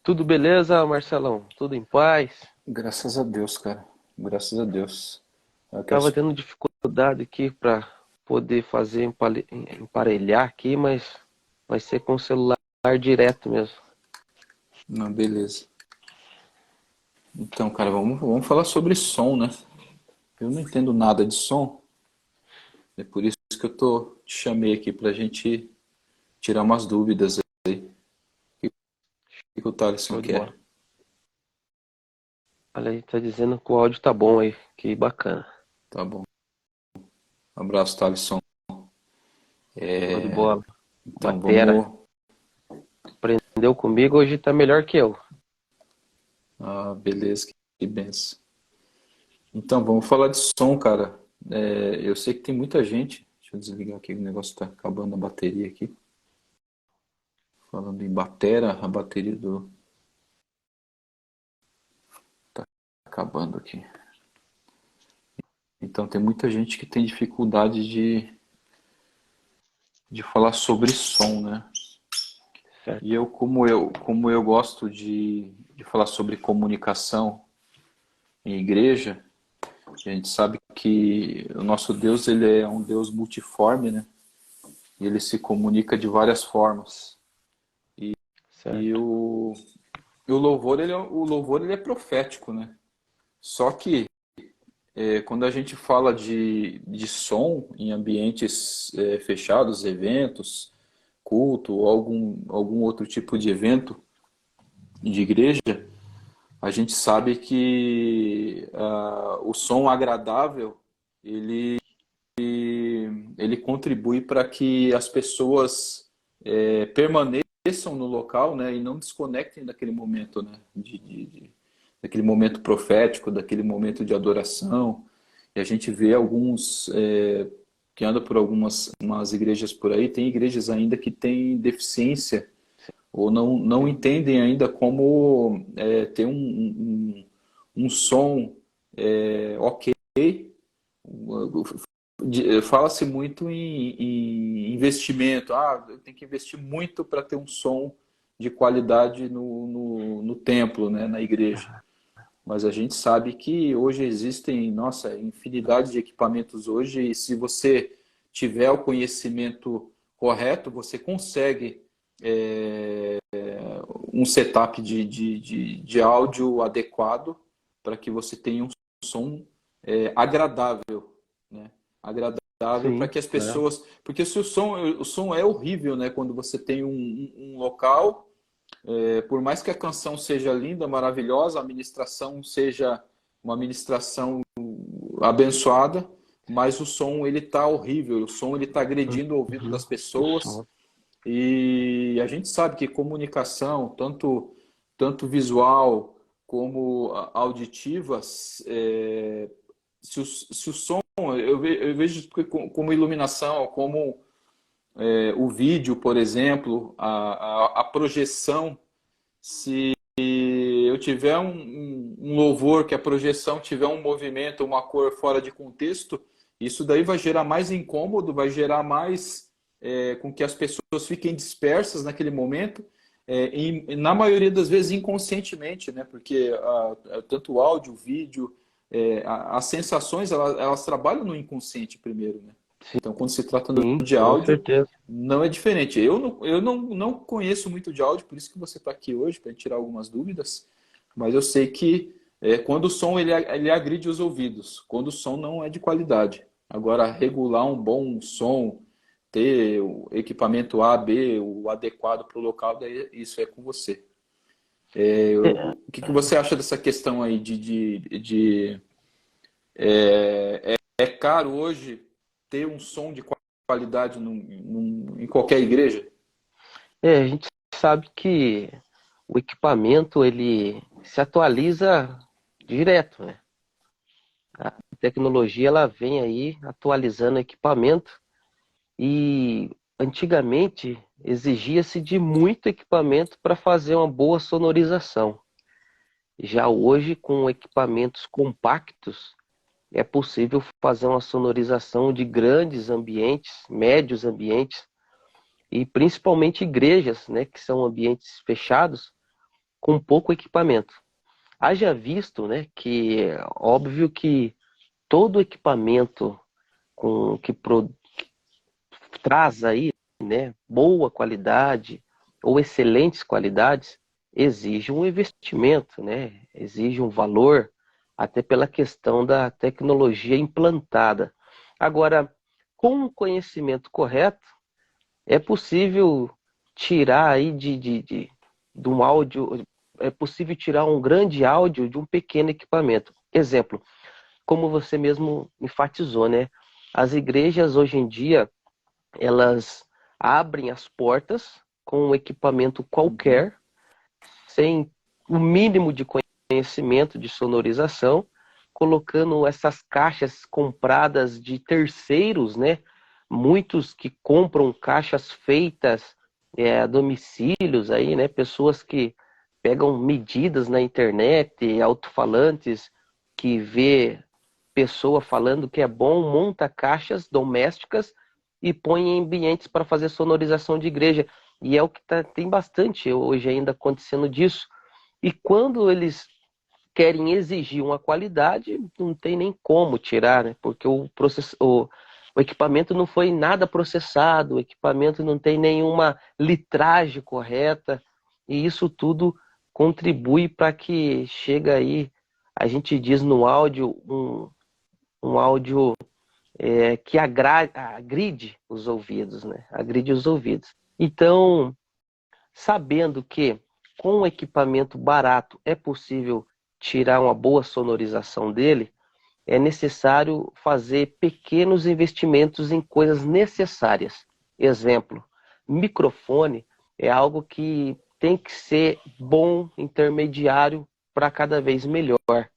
Tudo beleza, Marcelão? Tudo em paz? Graças a Deus, cara. Graças a Deus. Aqui Tava tendo dificuldade aqui para poder fazer emparelhar aqui, mas vai ser com o celular direto mesmo. Não, beleza. Então, cara, vamos falar sobre som, né? Eu não entendo nada de som, é por isso que te chamei aqui pra gente tirar umas dúvidas aí. O que o Thaleson Show de bola. quer? Olha aí, tá dizendo que o áudio tá bom aí. Que bacana. Tá bom. Abraço, Thaleson. Show de bola. Então, Batera. Aprendeu comigo, hoje tá melhor que eu. beleza, que benção. Então, vamos falar de som, cara. Eu sei que tem muita gente. Deixa eu desligar aqui, o negócio tá acabando a bateria aqui. Falando em batera, a bateria tá acabando aqui. Então tem muita gente que tem dificuldade de falar sobre som, né? E Certo. como eu gosto de falar sobre comunicação em igreja, a gente sabe que o nosso Deus, ele é um Deus multiforme, né? E ele se comunica de várias formas. E Certo. o louvor ele é profético, né? Só que quando a gente fala de som em ambientes fechados, eventos, culto ou algum outro tipo de evento de igreja, a gente sabe que o som agradável ele, ele contribui para que as pessoas permaneçam no local, né, e não desconectem daquele momento, né, daquele momento profético, daquele momento de adoração. E a gente vê alguns que andam por algumas umas igrejas por aí, tem igrejas ainda que têm deficiência ou não Sim. entendem ainda como ter um som ok. Fala-se muito em investimento. Tem que investir muito para ter um som de qualidade no templo, né, na igreja. Mas a gente sabe que hoje existem, nossa, infinidade de equipamentos hoje, e se você tiver o conhecimento correto, você consegue um setup de áudio adequado para que você tenha um som agradável, né? Agradável para Sim, que as é. pessoas. Porque se o som é horrível, né? Quando você tem um local, por mais que a canção seja linda, maravilhosa, a ministração seja uma ministração abençoada, mas o som ele tá horrível, o som ele tá agredindo o ouvido Uhum. das O pessoas. som. E a gente sabe que comunicação, tanto visual como auditiva, se o som, eu vejo que como iluminação, como o vídeo, por exemplo, a projeção, se eu tiver um louvor que a projeção tiver um movimento, uma cor fora de contexto, isso daí vai gerar mais incômodo, vai gerar mais com que as pessoas fiquem dispersas naquele momento, e na maioria das vezes inconscientemente, né? Porque tanto o áudio, o vídeo, as sensações elas trabalham no inconsciente primeiro, né? Então, quando se trata Sim, de com áudio, certeza. não é diferente. Eu não conheço muito de áudio, por isso que você está aqui hoje, para tirar algumas dúvidas, mas eu sei que quando o som ele agride os ouvidos, quando o som não é de qualidade. Agora, regular um bom som, ter o equipamento A, B, o adequado para o local, daí isso é com você. É, O que você acha dessa questão aí é caro hoje ter um som de qualidade em qualquer igreja? a gente sabe que o equipamento ele se atualiza direto, né? A tecnologia ela vem aí atualizando o equipamento e antigamente exigia-se de muito equipamento para fazer uma boa sonorização. Já hoje, com equipamentos compactos, é possível fazer uma sonorização de grandes ambientes, médios ambientes e principalmente igrejas, né, que são ambientes fechados. com pouco equipamento. Haja visto, né, que é óbvio que todo equipamento que traz aí, né, boa qualidade ou excelentes qualidades, exige um investimento, né, exige um valor, até pela questão da tecnologia implantada. Agora, com o conhecimento correto, é possível tirar aí de um áudio, é possível tirar um grande áudio de um pequeno equipamento. Exemplo, como você mesmo enfatizou, né? As igrejas hoje em dia, elas abrem as portas com um equipamento Uhum. qualquer, sem o mínimo de conhecimento de sonorização, colocando essas caixas compradas de terceiros, né? Muitos que compram caixas feitas a domicílios aí, né? Pessoas que pegam medidas na internet, alto-falantes, que vê pessoa falando que é bom, monta caixas domésticas e põe em ambientes para fazer sonorização de igreja. E é o que tem bastante hoje ainda acontecendo disso. E quando eles querem exigir uma qualidade, não tem nem como tirar, né? Porque o equipamento não foi nada processado, o equipamento não tem nenhuma litragem correta, e isso tudo contribui para que chega aí, a gente diz no áudio, um áudio que agride os ouvidos, né? Agride os ouvidos. Então, sabendo que com um equipamento barato é possível tirar uma boa sonorização dele, é necessário fazer pequenos investimentos em coisas necessárias. Exemplo, microfone é algo que tem que ser bom, intermediário, para cada vez melhor.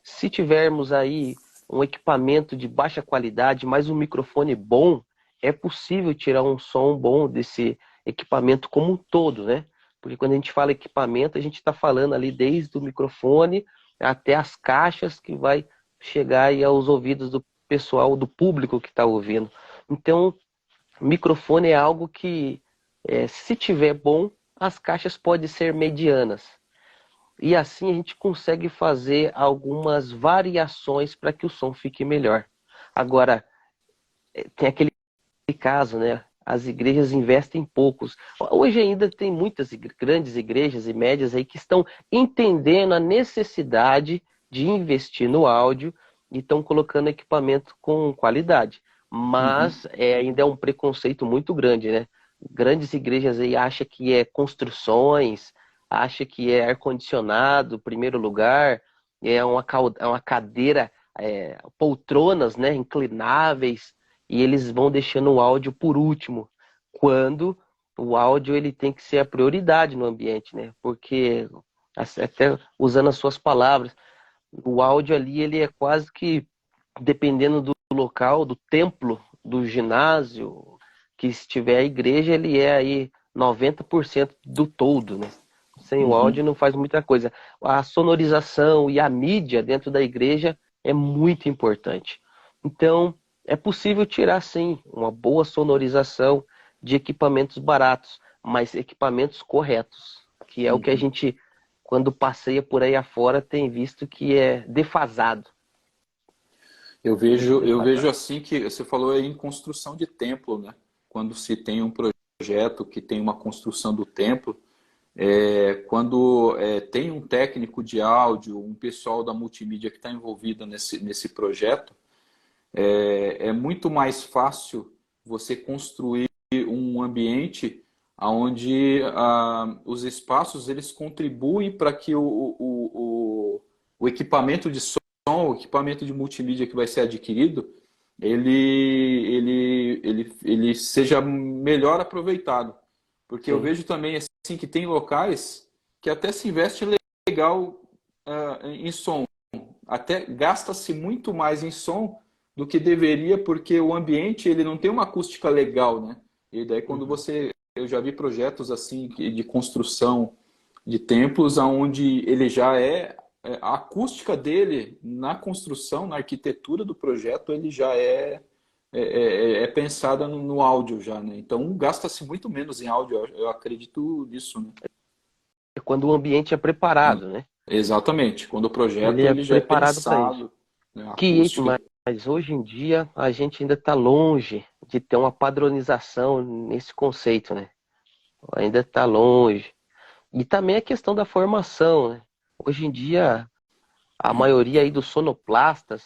Se tivermos aí um equipamento de baixa qualidade, mas um microfone bom, é possível tirar um som bom desse equipamento como um todo, né? Porque quando a gente fala equipamento, a gente está falando ali desde o microfone até as caixas que vai chegar aí aos ouvidos do pessoal, do público que está ouvindo. Então, microfone é algo que, se tiver bom, as caixas podem ser medianas. E assim a gente consegue fazer algumas variações para que o som fique melhor. Agora, tem aquele caso, né? As igrejas investem poucos. Hoje ainda tem muitas grandes igrejas e médias aí que estão entendendo a necessidade de investir no áudio e estão colocando equipamento com qualidade. Uhum. Mas ainda é um preconceito muito grande, né? Grandes igrejas aí acham que é construções, acham que é ar-condicionado, primeiro lugar, é uma cadeira, poltronas, né, inclináveis, e eles vão deixando o áudio por último, quando o áudio ele tem que ser a prioridade no ambiente, né? Porque, até usando as suas palavras, o áudio ali ele é quase que, dependendo do local, do templo, do ginásio, que estiver a igreja, ele é aí 90% do todo, né? Sem o áudio Uhum. não faz muita coisa. A sonorização e a mídia dentro da igreja é muito importante. Então, é possível tirar, sim, uma boa sonorização de equipamentos baratos, mas equipamentos corretos, que é o que a Uhum. gente, quando passeia por aí afora, tem visto que é defasado. Muito Eu vejo defasado. assim que você falou aí em construção de templo, né? Quando se tem um projeto que tem uma construção do templo, quando tem um técnico de áudio, um pessoal da multimídia que está envolvido nesse projeto, é muito mais fácil você construir um ambiente onde os espaços eles contribuem para que o equipamento de som, o equipamento de multimídia que vai ser adquirido, ele seja melhor aproveitado. Porque eu Sim. vejo também assim que tem locais que até se investe legal em som, até gasta-se muito mais em som do que deveria, porque o ambiente ele não tem uma acústica legal, né? E daí quando Uhum. eu já vi projetos assim de construção de templos aonde ele já a acústica dele na construção, na arquitetura do projeto, ele já é pensada no áudio já, né? Então gasta-se muito menos em áudio, eu acredito nisso, né? quando o ambiente é preparado, né? Exatamente. Quando o projeto Ele é ele já é preparado para isso. pensado, né, acústica. Mas hoje em dia a gente ainda está longe de ter uma padronização nesse conceito, né? Ainda está longe. E também a questão da formação, né? Hoje em dia, a maioria aí dos sonoplastas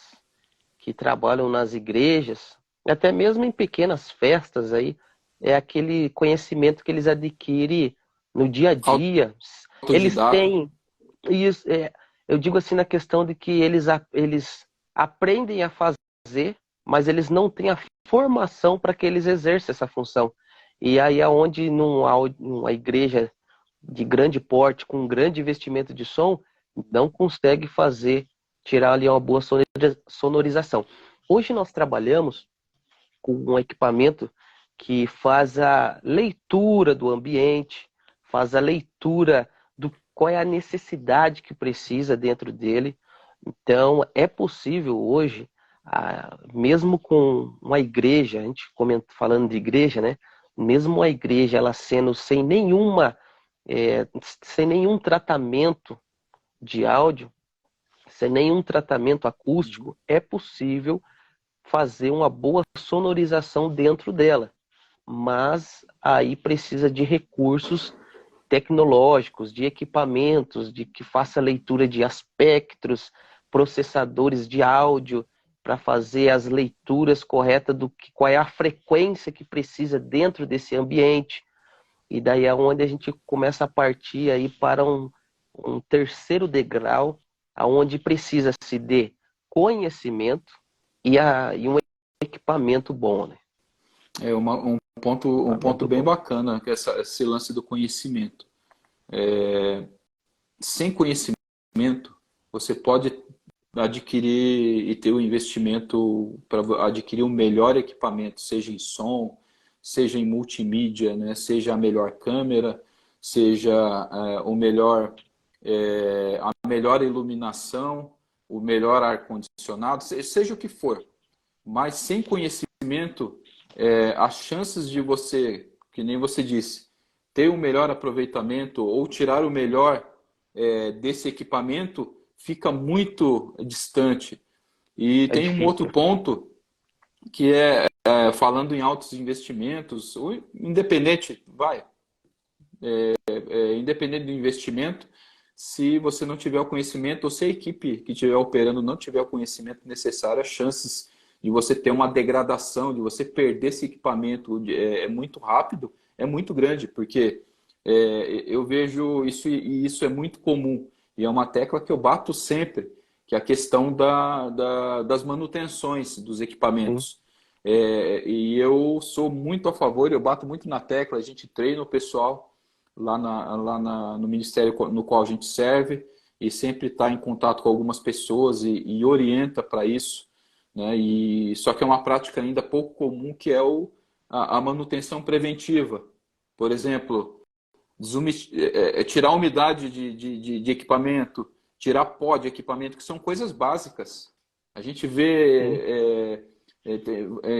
que trabalham nas igrejas, até mesmo em pequenas festas aí, é aquele conhecimento que eles adquirem no dia a dia. Eles Autodidata. têm isso, eu digo assim na questão de que eles aprendem a fazer, mas eles não têm a formação para que eles exerçam essa função. E aí é onde numa igreja de grande porte, com um grande investimento de som, não consegue tirar ali uma boa sonorização. Hoje nós trabalhamos com um equipamento que faz a leitura do ambiente, faz a leitura do qual é a necessidade que precisa dentro dele. Então, é possível hoje, mesmo com uma igreja, a gente falando de igreja, né? Mesmo uma igreja ela sendo sem nenhum tratamento de áudio, sem nenhum tratamento acústico, é possível fazer uma boa sonorização dentro dela. Mas aí precisa de recursos tecnológicos, de equipamentos, de que faça leitura de aspectos, processadores de áudio para fazer as leituras corretas qual é a frequência que precisa dentro desse ambiente. E daí é onde a gente começa a partir aí para um terceiro degrau, aonde precisa-se de conhecimento e um equipamento bom, né? É um ponto Equipamento bem bom. bacana, que é esse lance do conhecimento. Sem conhecimento, você pode adquirir e ter o investimento para adquirir um melhor equipamento, seja em som, seja em multimídia, né? Seja a melhor câmera, seja a melhor iluminação, o melhor ar-condicionado, seja o que for. Mas sem conhecimento, as chances de você, que nem você disse, ter um melhor aproveitamento ou tirar o melhor desse equipamento fica muito distante. E É tem um outro difícil. ponto que falando em altos investimentos, ou independente, independente do investimento, se você não tiver o conhecimento, ou se a equipe que estiver operando não tiver o conhecimento necessário, as chances de você ter uma degradação, de você perder esse equipamento muito rápido, é muito grande, porque eu vejo isso e isso é muito comum. E é uma tecla que eu bato sempre, que é a questão das manutenções dos Sim. equipamentos. E eu sou muito a favor, eu bato muito na tecla, a gente treina o pessoal no ministério no qual a gente serve e sempre está em contato com algumas pessoas e orienta para isso, né? E só que é uma prática ainda pouco comum que é a manutenção preventiva. Por exemplo, tirar a umidade de equipamento, tirar pó de equipamento, que são coisas básicas. A gente Sim. vê,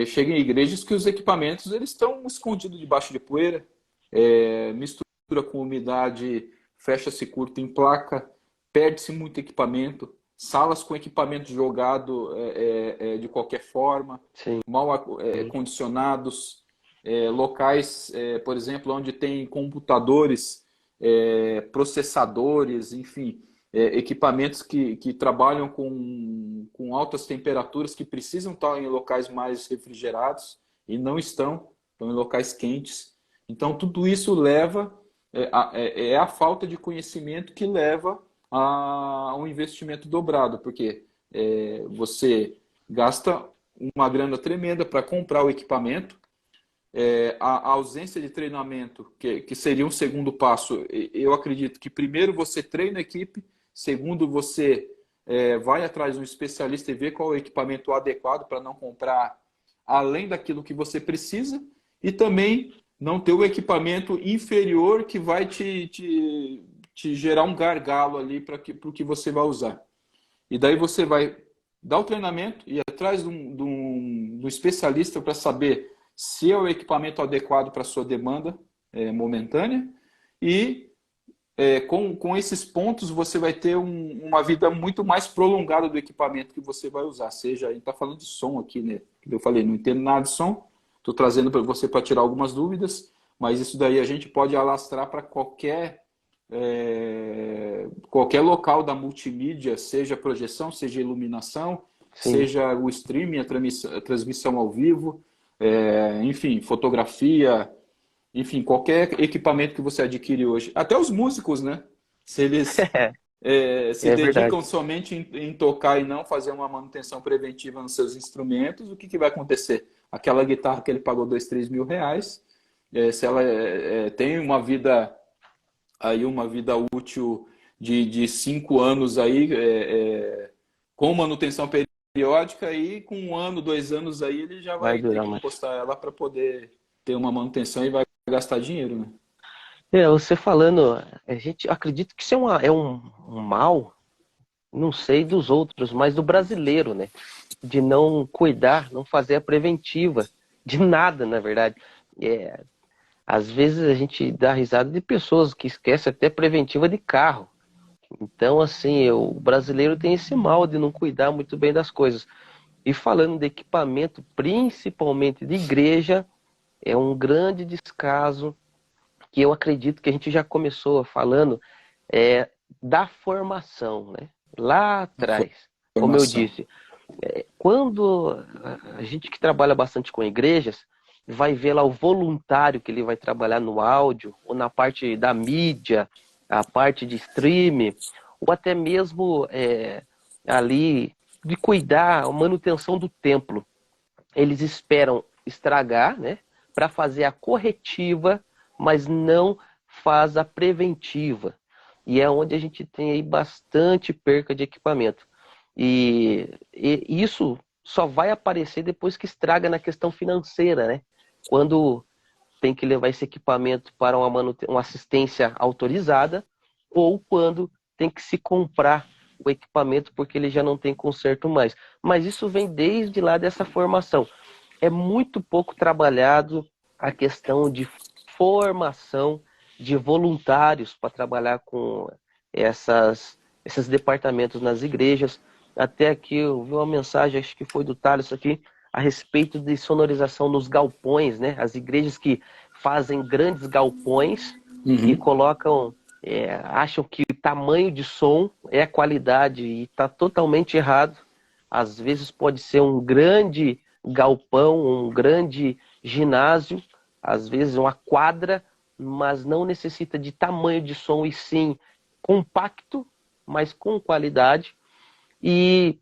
chega em igrejas que os equipamentos eles estão escondidos debaixo de poeira, mistura com umidade, fecha-se curto em placa, perde-se muito equipamento, salas com equipamento jogado de qualquer forma, Sim. mal Sim. condicionados, locais, por exemplo, onde tem computadores, processadores, enfim, equipamentos que trabalham com altas temperaturas, que precisam estar em locais mais refrigerados e não estão em locais quentes. Então, tudo isso leva, a falta de conhecimento que leva a um investimento dobrado, porque você gasta uma grana tremenda para comprar o equipamento, a ausência de treinamento, que seria um segundo passo, eu acredito que primeiro você treina a equipe, segundo você vai atrás de um especialista e vê qual é o equipamento adequado para não comprar além daquilo que você precisa, e também não ter o equipamento inferior que vai te gerar um gargalo ali para o que você vai usar. E daí você vai dar o treinamento e ir atrás de um especialista para saber se é o equipamento adequado para a sua demanda momentânea e com esses pontos você vai ter uma vida muito mais prolongada do equipamento que você vai usar. Seja, a gente está falando de som aqui, né? Eu falei, não entendo nada de som, estou trazendo para você para tirar algumas dúvidas, mas isso daí a gente pode alastrar para qualquer local da multimídia, seja projeção, seja iluminação, Sim. seja o streaming, a transmissão ao vivo, enfim, fotografia, enfim, qualquer equipamento que você adquire hoje. Até os músicos, né? Se eles se É verdade. dedicam somente em tocar e não fazer uma manutenção preventiva nos seus instrumentos, o que vai acontecer? Aquela guitarra que ele pagou 2, 3 mil reais, se ela tem uma vida útil de 5 anos aí, com manutenção periódica, e com 1 ano, 2 anos aí ele já Vai vai ter durar que mais. encostar ela para poder ter uma manutenção e vai gastar dinheiro, né? Você falando, a gente acredita que isso é um mal, não sei dos outros, mas do brasileiro, né? De não cuidar, não fazer a preventiva, de nada, na verdade. É, Às vezes a gente dá risada de pessoas que esquecem até preventiva de carro. Então, assim, o brasileiro tem esse mal de não cuidar muito bem das coisas. E falando de equipamento, principalmente de igreja, é um grande descaso que eu acredito que a gente já começou falando é, da formação, né? Lá atrás, como eu Formação. disse, quando a gente que trabalha bastante com igrejas, vai ver lá o voluntário que ele vai trabalhar no áudio, ou na parte da mídia, a parte de stream, ou até mesmo ali de cuidar, a manutenção do templo. Eles esperam estragar, né, para fazer a corretiva, mas não faz a preventiva. E é onde a gente tem aí bastante perca de equipamento. E isso só vai aparecer depois que estraga na questão financeira, né? Quando tem que levar esse equipamento para uma assistência autorizada ou quando tem que se comprar o equipamento porque ele já não tem conserto mais. Mas isso vem desde lá dessa formação. É muito pouco trabalhado a questão de formação de voluntários para trabalhar com esses departamentos nas igrejas. Até aqui eu vi uma mensagem, acho que foi do Thales aqui, a respeito de sonorização nos galpões, né? As igrejas que fazem grandes galpões e Uhum. colocam, acham que o tamanho de som é qualidade e está totalmente errado. Às vezes pode ser um grande galpão, um grande ginásio, às vezes uma quadra, mas não necessita de tamanho de som e sim compacto, mas com qualidade. E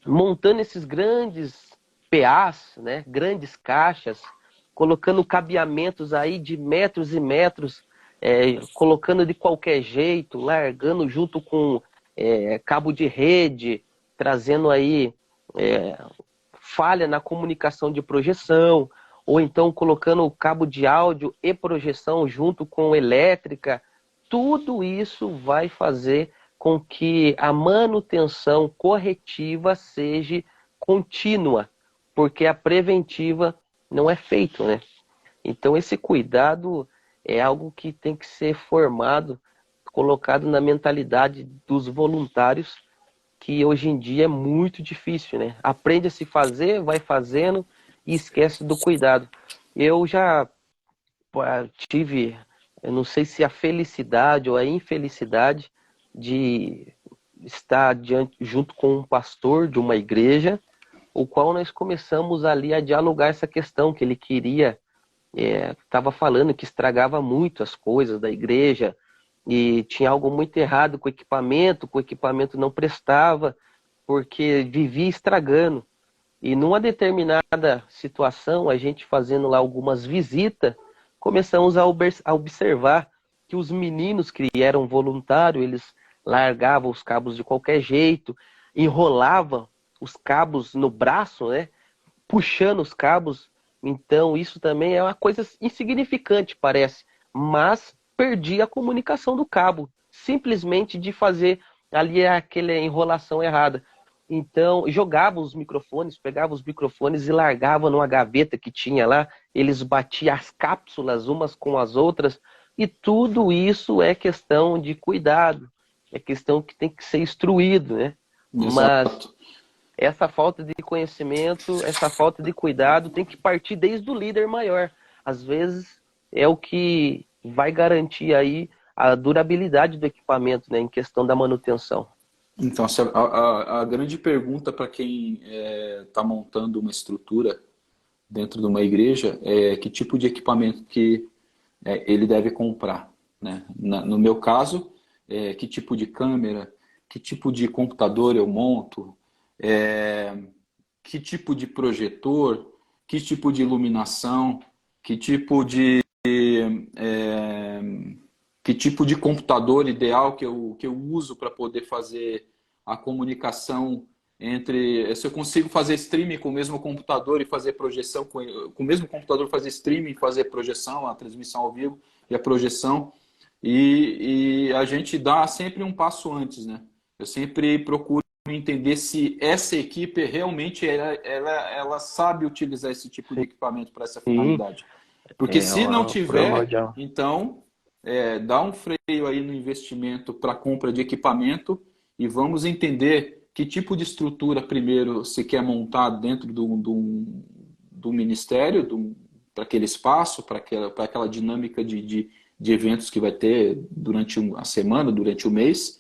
montando esses grandes PAs, né, grandes caixas, colocando cabeamentos aí de metros e metros, colocando de qualquer jeito, largando junto com cabo de rede, trazendo aí é, falha na comunicação de projeção, ou então colocando cabo de áudio e projeção junto com elétrica. Tudo isso vai fazer com que a manutenção corretiva seja contínua, porque a preventiva não é feita, né? Então esse cuidado é algo que tem que ser formado, colocado na mentalidade dos voluntários, que hoje em dia é muito difícil, né? Aprende a se fazer, vai fazendo e esquece do cuidado. Eu já tive, eu não sei se a felicidade ou a infelicidade de estar junto com um pastor de uma igreja, o qual nós começamos ali a dialogar essa questão que ele queria, estava falando que estragava muito as coisas da igreja e tinha algo muito errado com o equipamento não prestava, porque vivia estragando. E numa determinada situação, a gente fazendo lá algumas visitas, começamos a observar que os meninos que eram voluntários, eles largavam os cabos de qualquer jeito, enrolavam os cabos no braço, né? Puxando os cabos. Então, isso também é uma coisa insignificante, parece, mas perdi a comunicação do cabo, simplesmente de fazer ali aquela enrolação errada. Então, jogava os microfones, pegava os microfones e largava numa gaveta que tinha lá, eles batiam as cápsulas umas com as outras, E tudo isso é questão de cuidado, é questão que tem que ser instruído, né? Mas Exato. essa falta de conhecimento, essa falta de cuidado tem que partir desde o líder maior. Às vezes é o que vai garantir aí a durabilidade do equipamento, né, em questão da manutenção. Então, a grande pergunta para quem está montando uma estrutura dentro de uma igreja é que tipo de equipamento que ele deve comprar, né? No meu caso, que tipo de câmera, que tipo de computador eu monto, é, que tipo de projetor, que tipo de iluminação, que tipo de é, que tipo de computador ideal que eu uso para poder fazer a comunicação entre. Se eu consigo fazer streaming com o mesmo computador e fazer projeção, com o mesmo computador fazer streaming, fazer projeção, a transmissão ao vivo e a projeção. E a gente dá sempre um passo antes, né? Eu sempre procuro entender se essa equipe realmente ela sabe utilizar esse tipo de equipamento para essa Sim, finalidade. Porque é se não uma tiver, primordial. então dá um freio aí no investimento para compra de equipamento e vamos entender que tipo de estrutura primeiro se quer montar dentro do ministério, para aquele espaço, para aquela dinâmica de eventos que vai ter durante a semana, durante o mês.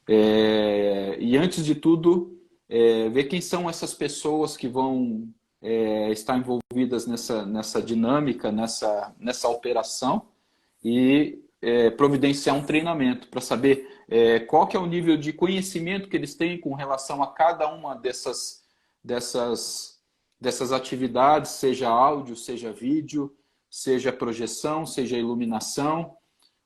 E antes de tudo, ver quem são essas pessoas que vão estar envolvidas nessa dinâmica, nessa operação e providenciar um treinamento para saber qual que é o nível de conhecimento que eles têm com relação a cada uma dessas atividades, seja áudio, seja vídeo, seja projeção, seja iluminação,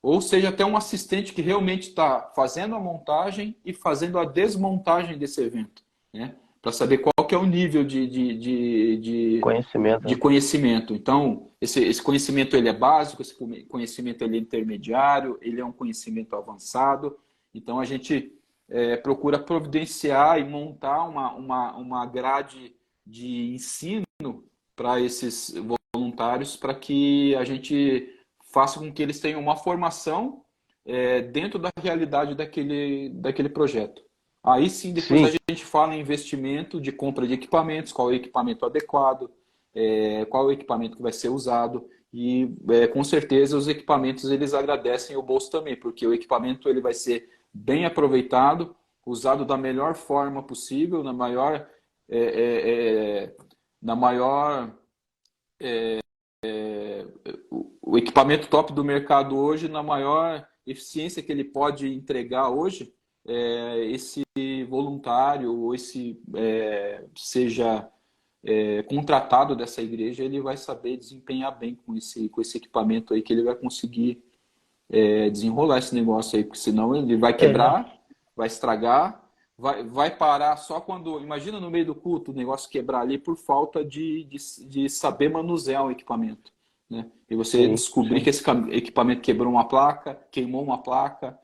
ou seja até um assistente que realmente está fazendo a montagem e fazendo a desmontagem desse evento, né? Para saber qual que é o nível Conhecimento, de né? conhecimento. Então, esse conhecimento ele é básico, esse conhecimento ele é intermediário, ele é um conhecimento avançado. Então, a gente procura providenciar e montar uma grade de ensino para esses voluntários para que a gente faça com que eles tenham uma formação dentro da realidade daquele projeto. Aí sim, depois a Sim, gente fala em investimento de compra de equipamentos, qual é o equipamento adequado, qual é o equipamento que vai ser usado e com certeza os equipamentos eles agradecem o bolso também, porque o equipamento ele vai ser bem aproveitado, usado da melhor forma possível, é, é, é, na maior o equipamento top do mercado hoje, na maior eficiência que ele pode entregar hoje, esse voluntário ou esse seja contratado dessa igreja, ele vai saber desempenhar bem com esse equipamento aí, que ele vai conseguir desenrolar esse negócio aí, porque senão ele vai é, quebrar, vai estragar, vai parar só quando. Imagina no meio do culto o negócio quebrar ali por falta de saber manusear o equipamento. Né? E você sim, descobrir sim. que esse equipamento quebrou uma placa, queimou uma placa,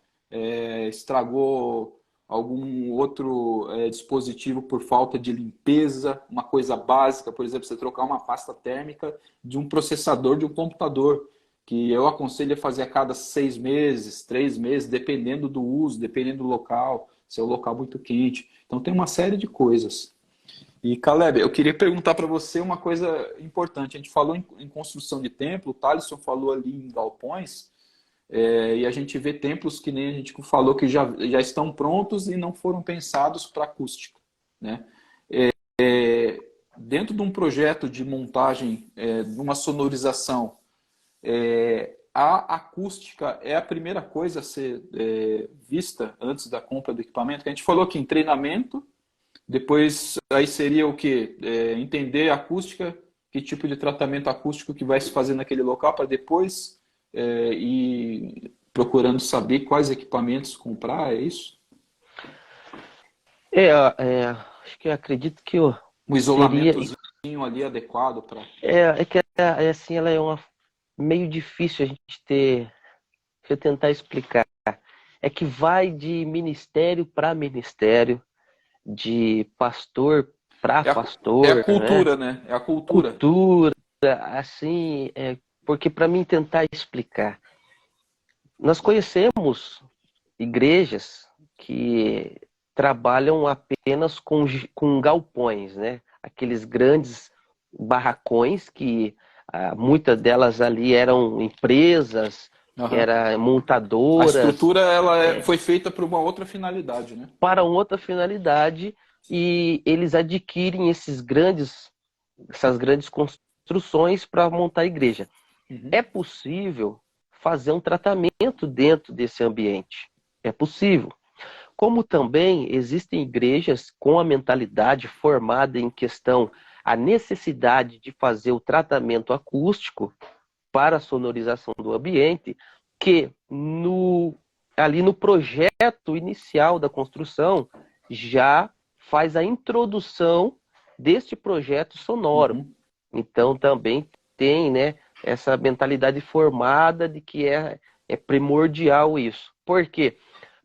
estragou algum outro dispositivo por falta de limpeza, uma coisa básica, por exemplo, você trocar uma pasta térmica de um processador de um computador que eu aconselho a fazer a cada 6 meses, 3 meses, dependendo do uso, dependendo do local, se é um local muito quente. Então tem uma série de coisas. E Caleb, eu queria perguntar para você uma coisa importante. A gente falou em construção de templo, o Thalisson falou ali em galpões, e a gente vê templos que nem a gente falou que já estão prontos e não foram pensados para acústica, né? Dentro de um projeto de montagem, de uma sonorização, a acústica é a primeira coisa a ser vista antes da compra do equipamento. A gente falou que em treinamento, depois aí seria o que? Entender a acústica, que tipo de tratamento acústico que vai se fazer naquele local, para depois ir procurando saber quais equipamentos comprar, é isso? É, acho que acredito que Um seria. isolamentozinho ali adequado para. É que assim, ela é meio difícil a gente ter. Deixa eu tentar explicar. É que vai de ministério para ministério, de pastor para É a pastor, né? cultura, né? É a cultura. Cultura, assim, porque para mim tentar explicar. nós conhecemos igrejas que trabalham apenas com galpões, né? Aqueles grandes barracões que muitas delas ali eram empresas, Aham. eram A montadoras, estrutura ela foi feita para uma outra finalidade, né? para outra finalidade, e eles adquirem essas grandes construções para montar a igreja. Uhum. É possível fazer um tratamento dentro desse ambiente. É possível. Como também existem igrejas com a mentalidade formada em questão a necessidade de fazer o tratamento acústico para a sonorização do ambiente, que ali no projeto inicial da construção já faz a introdução deste projeto sonoro. Uhum. Então também tem, né, essa mentalidade formada de que é primordial isso. Por quê?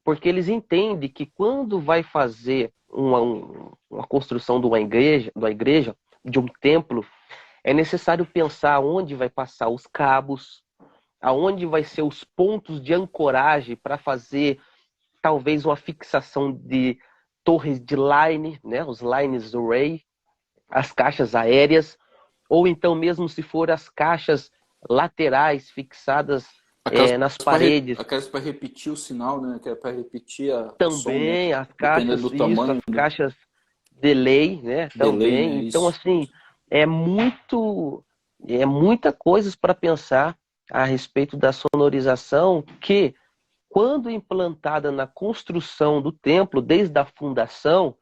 Porque eles entendem que quando vai fazer uma construção de uma igreja, de um templo, é necessário pensar onde vai passar os cabos, aonde vai ser os pontos de ancoragem para fazer talvez uma fixação de torres de line, né, os lines array, as caixas aéreas, ou então mesmo se for as caixas laterais fixadas Aquelas nas paredes. para repetir o sinal, né? Que é para repetir o som, né? Também as Dependendo caixas, do isso, tamanho as do caixas delay, né? delay, né? Também. Então, Isso. assim, é muito, é muita coisas para pensar a respeito da sonorização que, quando implantada na construção do templo, desde a fundação,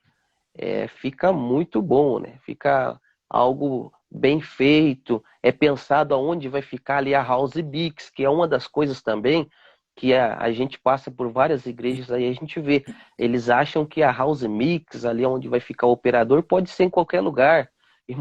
fica muito bom, né? Fica algo bem feito, é pensado aonde vai ficar ali a House Mix, que é uma das coisas também que a gente passa por várias igrejas aí, a gente vê, eles acham que a House Mix, ali onde vai ficar o operador, pode ser em qualquer lugar. E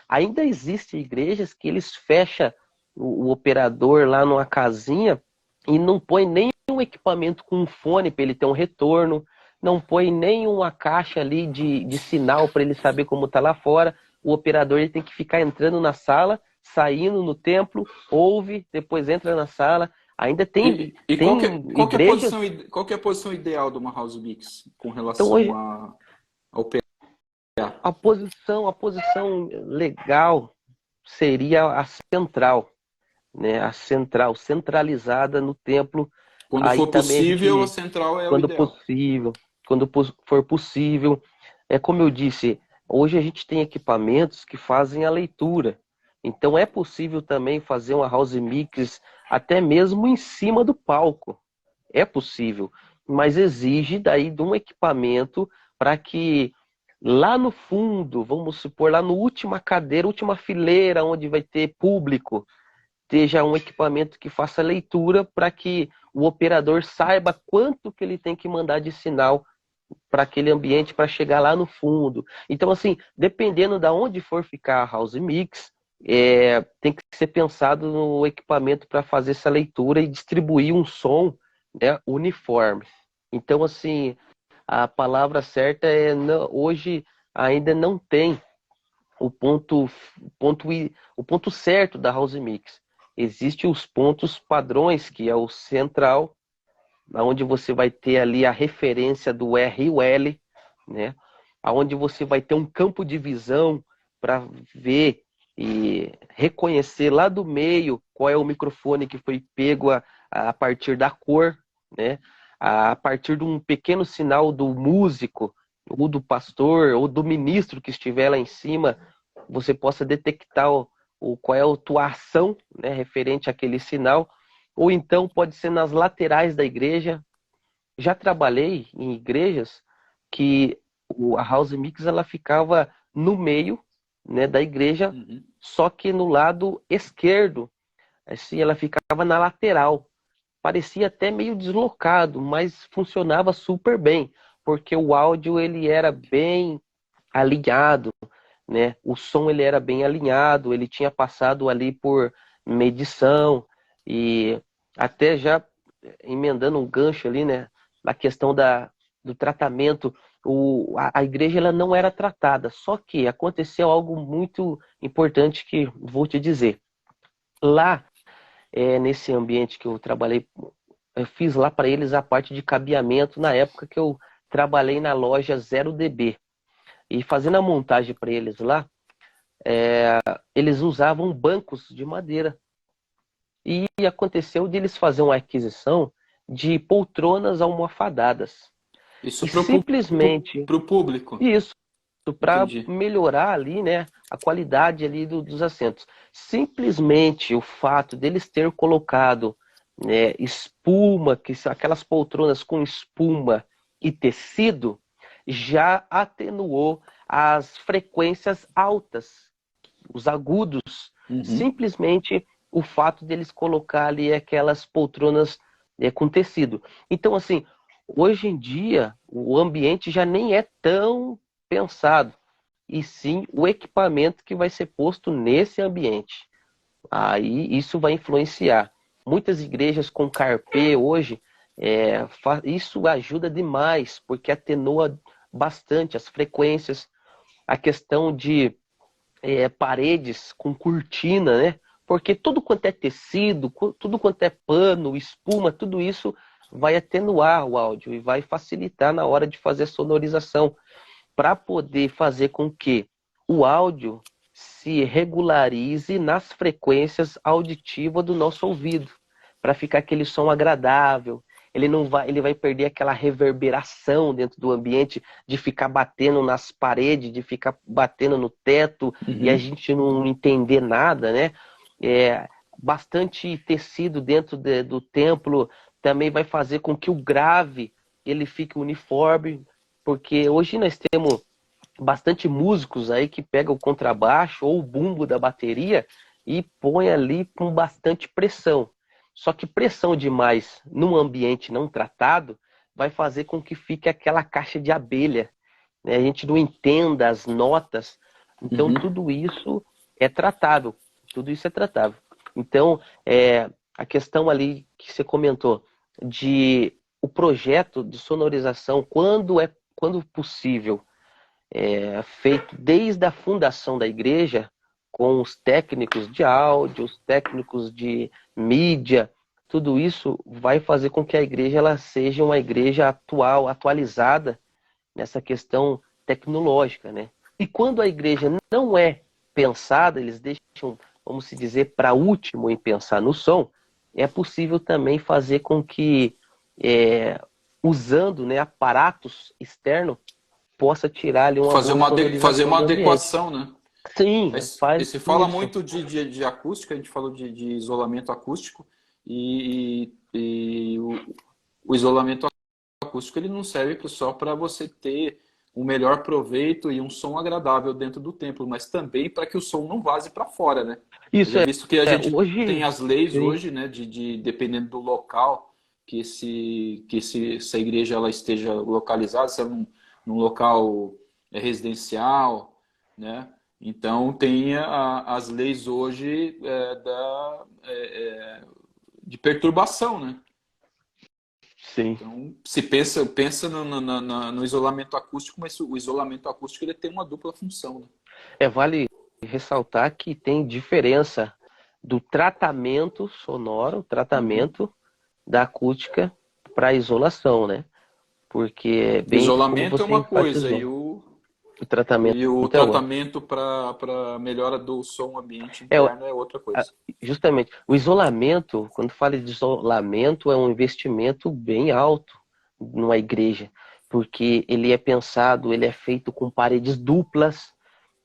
ainda existem igrejas que eles fecham o operador lá numa casinha e não põe nem um equipamento com um fone para ele ter um retorno, não põe nem uma caixa ali de sinal para ele saber como está lá fora. O operador ele tem que ficar entrando na sala, saindo no templo, ouve, depois entra na sala. Ainda E tem igrejas. qual que é a posição ideal de uma house mix com Então relação hoje ao PA? a posição legal seria a central, né? A central, centralizada no templo. Quando Aí for também a possível, a gente, central é o quando ideal. possível, quando for possível. É como eu disse, hoje a gente tem equipamentos que fazem a leitura. Então é possível também fazer uma house mix até mesmo em cima do palco. É possível, mas exige daí de um equipamento para que lá no fundo, vamos supor, lá no última cadeira, última fileira, onde vai ter público, esteja um equipamento que faça leitura para que o operador saiba quanto que ele tem que mandar de sinal para aquele ambiente para chegar lá no fundo. Então, assim, dependendo da onde for ficar a house mix, tem que ser pensado no equipamento para fazer essa leitura e distribuir um som, né, uniforme. Então, assim, a palavra certa é hoje ainda não tem o ponto certo da house mix. Existem os pontos padrões, que é o central, onde você vai ter ali a referência do R e o L, né? Onde você vai ter um campo de visão para ver e reconhecer lá do meio qual é o microfone que foi pego a partir da cor, né? A partir de um pequeno sinal do músico, ou do pastor, ou do ministro que estiver lá em cima, você possa detectar qual é a atuação, né, referente àquele sinal, ou então pode ser nas laterais da igreja. Já trabalhei em igrejas que a house mix ela ficava no meio, né, da igreja, Uhum. só que no lado esquerdo, assim, ela ficava na lateral. Parecia até meio deslocado, mas funcionava super bem, porque o áudio ele era bem alinhado, né? O som ele era bem alinhado, ele tinha passado ali por medição e até já emendando um gancho ali, né? Na questão do tratamento, a igreja ela não era tratada, só que aconteceu algo muito importante que vou te dizer. Lá, nesse ambiente que eu trabalhei eu fiz lá para eles a parte de cabeamento na época que eu trabalhei na loja 0DB. E fazendo a montagem para eles lá, eles usavam bancos de madeira. E aconteceu de eles fazerem uma aquisição de poltronas almofadadas. Isso E simplesmente para o público. isso, para Entendi. melhorar ali, né, a qualidade ali dos assentos. Simplesmente o fato deles ter colocado, né, espuma, que são aquelas poltronas com espuma e tecido, já atenuou as frequências altas, os agudos, Uhum. simplesmente o fato deles colocar ali aquelas poltronas com tecido. Então, assim, hoje em dia, o ambiente já nem é tão pensado, e sim o equipamento que vai ser posto nesse ambiente. Aí isso vai influenciar. Muitas igrejas com carpê hoje, isso ajuda demais, porque atenua bastante as frequências, a questão de paredes com cortina, né? Porque tudo quanto é tecido, tudo quanto é pano, espuma, tudo isso vai atenuar o áudio e vai facilitar na hora de fazer a sonorização, para poder fazer com que o áudio se regularize nas frequências auditivas do nosso ouvido, para ficar aquele som agradável. Ele vai perder aquela reverberação dentro do ambiente de ficar batendo nas paredes, de ficar batendo no teto e a Uhum. gente não entender nada, né? Bastante tecido dentro do templo também vai fazer com que o grave ele fique uniforme, porque hoje nós temos bastante músicos aí que pegam o contrabaixo ou o bumbo da bateria e põe ali com bastante pressão. Só que pressão demais num ambiente não tratado vai fazer com que fique aquela caixa de abelha, né? A gente não entenda as notas. Então Uhum. tudo isso é tratável. Tudo isso é tratável. Então, a questão ali que você comentou de o projeto de sonorização, quando possível, feito desde a fundação da igreja, com os técnicos de áudio, os técnicos de mídia, tudo isso vai fazer com que a igreja ela seja uma igreja atual, atualizada nessa questão tecnológica, né? E quando a igreja não é pensada, eles deixam, vamos se dizer, para último em pensar no som, é possível também fazer com que, usando, né, aparatos externos, possa tirar ali uma boa Fazer sonorização uma do ambiente. adequação, né? Sim, E faz se fala isso. muito de acústica, a gente falou de isolamento acústico, e o isolamento acústico ele não serve só para você ter um melhor proveito e um som agradável dentro do templo, mas também para que o som não vaze para fora, né? Isso Haja visto que a gente tem hoje, as leis sim, hoje, né, dependendo do local essa igreja ela esteja localizada, se é num local residencial, né? Então tem as leis hoje de perturbação, né? sim. Então, se pensa no isolamento acústico, mas o isolamento acústico ele tem uma dupla função, né? Vale ressaltar que tem diferença do tratamento sonoro, Uhum. tratamento da acústica para isolação, né? Porque é O bem como isolamento é você uma coisa enfatizou. O tratamento e o é outro. tratamento para melhora do som ambiente É, interno é outra a- coisa. justamente, o isolamento, quando fala de isolamento, é um investimento bem alto numa igreja, porque ele é pensado, ele é feito com paredes duplas,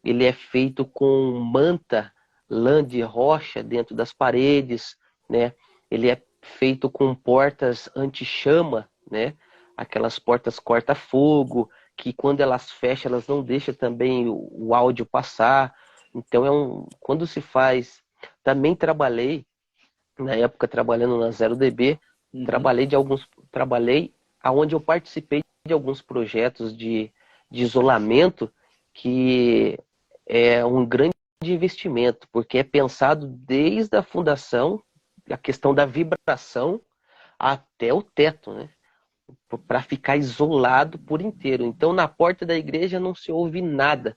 ele é feito com manta, lã de rocha dentro das paredes, né? Ele é feito com portas anti-chama, né? Aquelas portas corta-fogo, que quando elas fecham, elas não deixam também o áudio passar. Então quando se faz, também trabalhei na época trabalhando na 0DB, Uhum. trabalhei aonde eu participei de alguns projetos de isolamento que é um grande investimento, porque é pensado desde a fundação, a questão da vibração até o teto, né? Para ficar isolado por inteiro. Então, na porta da igreja não se ouve nada.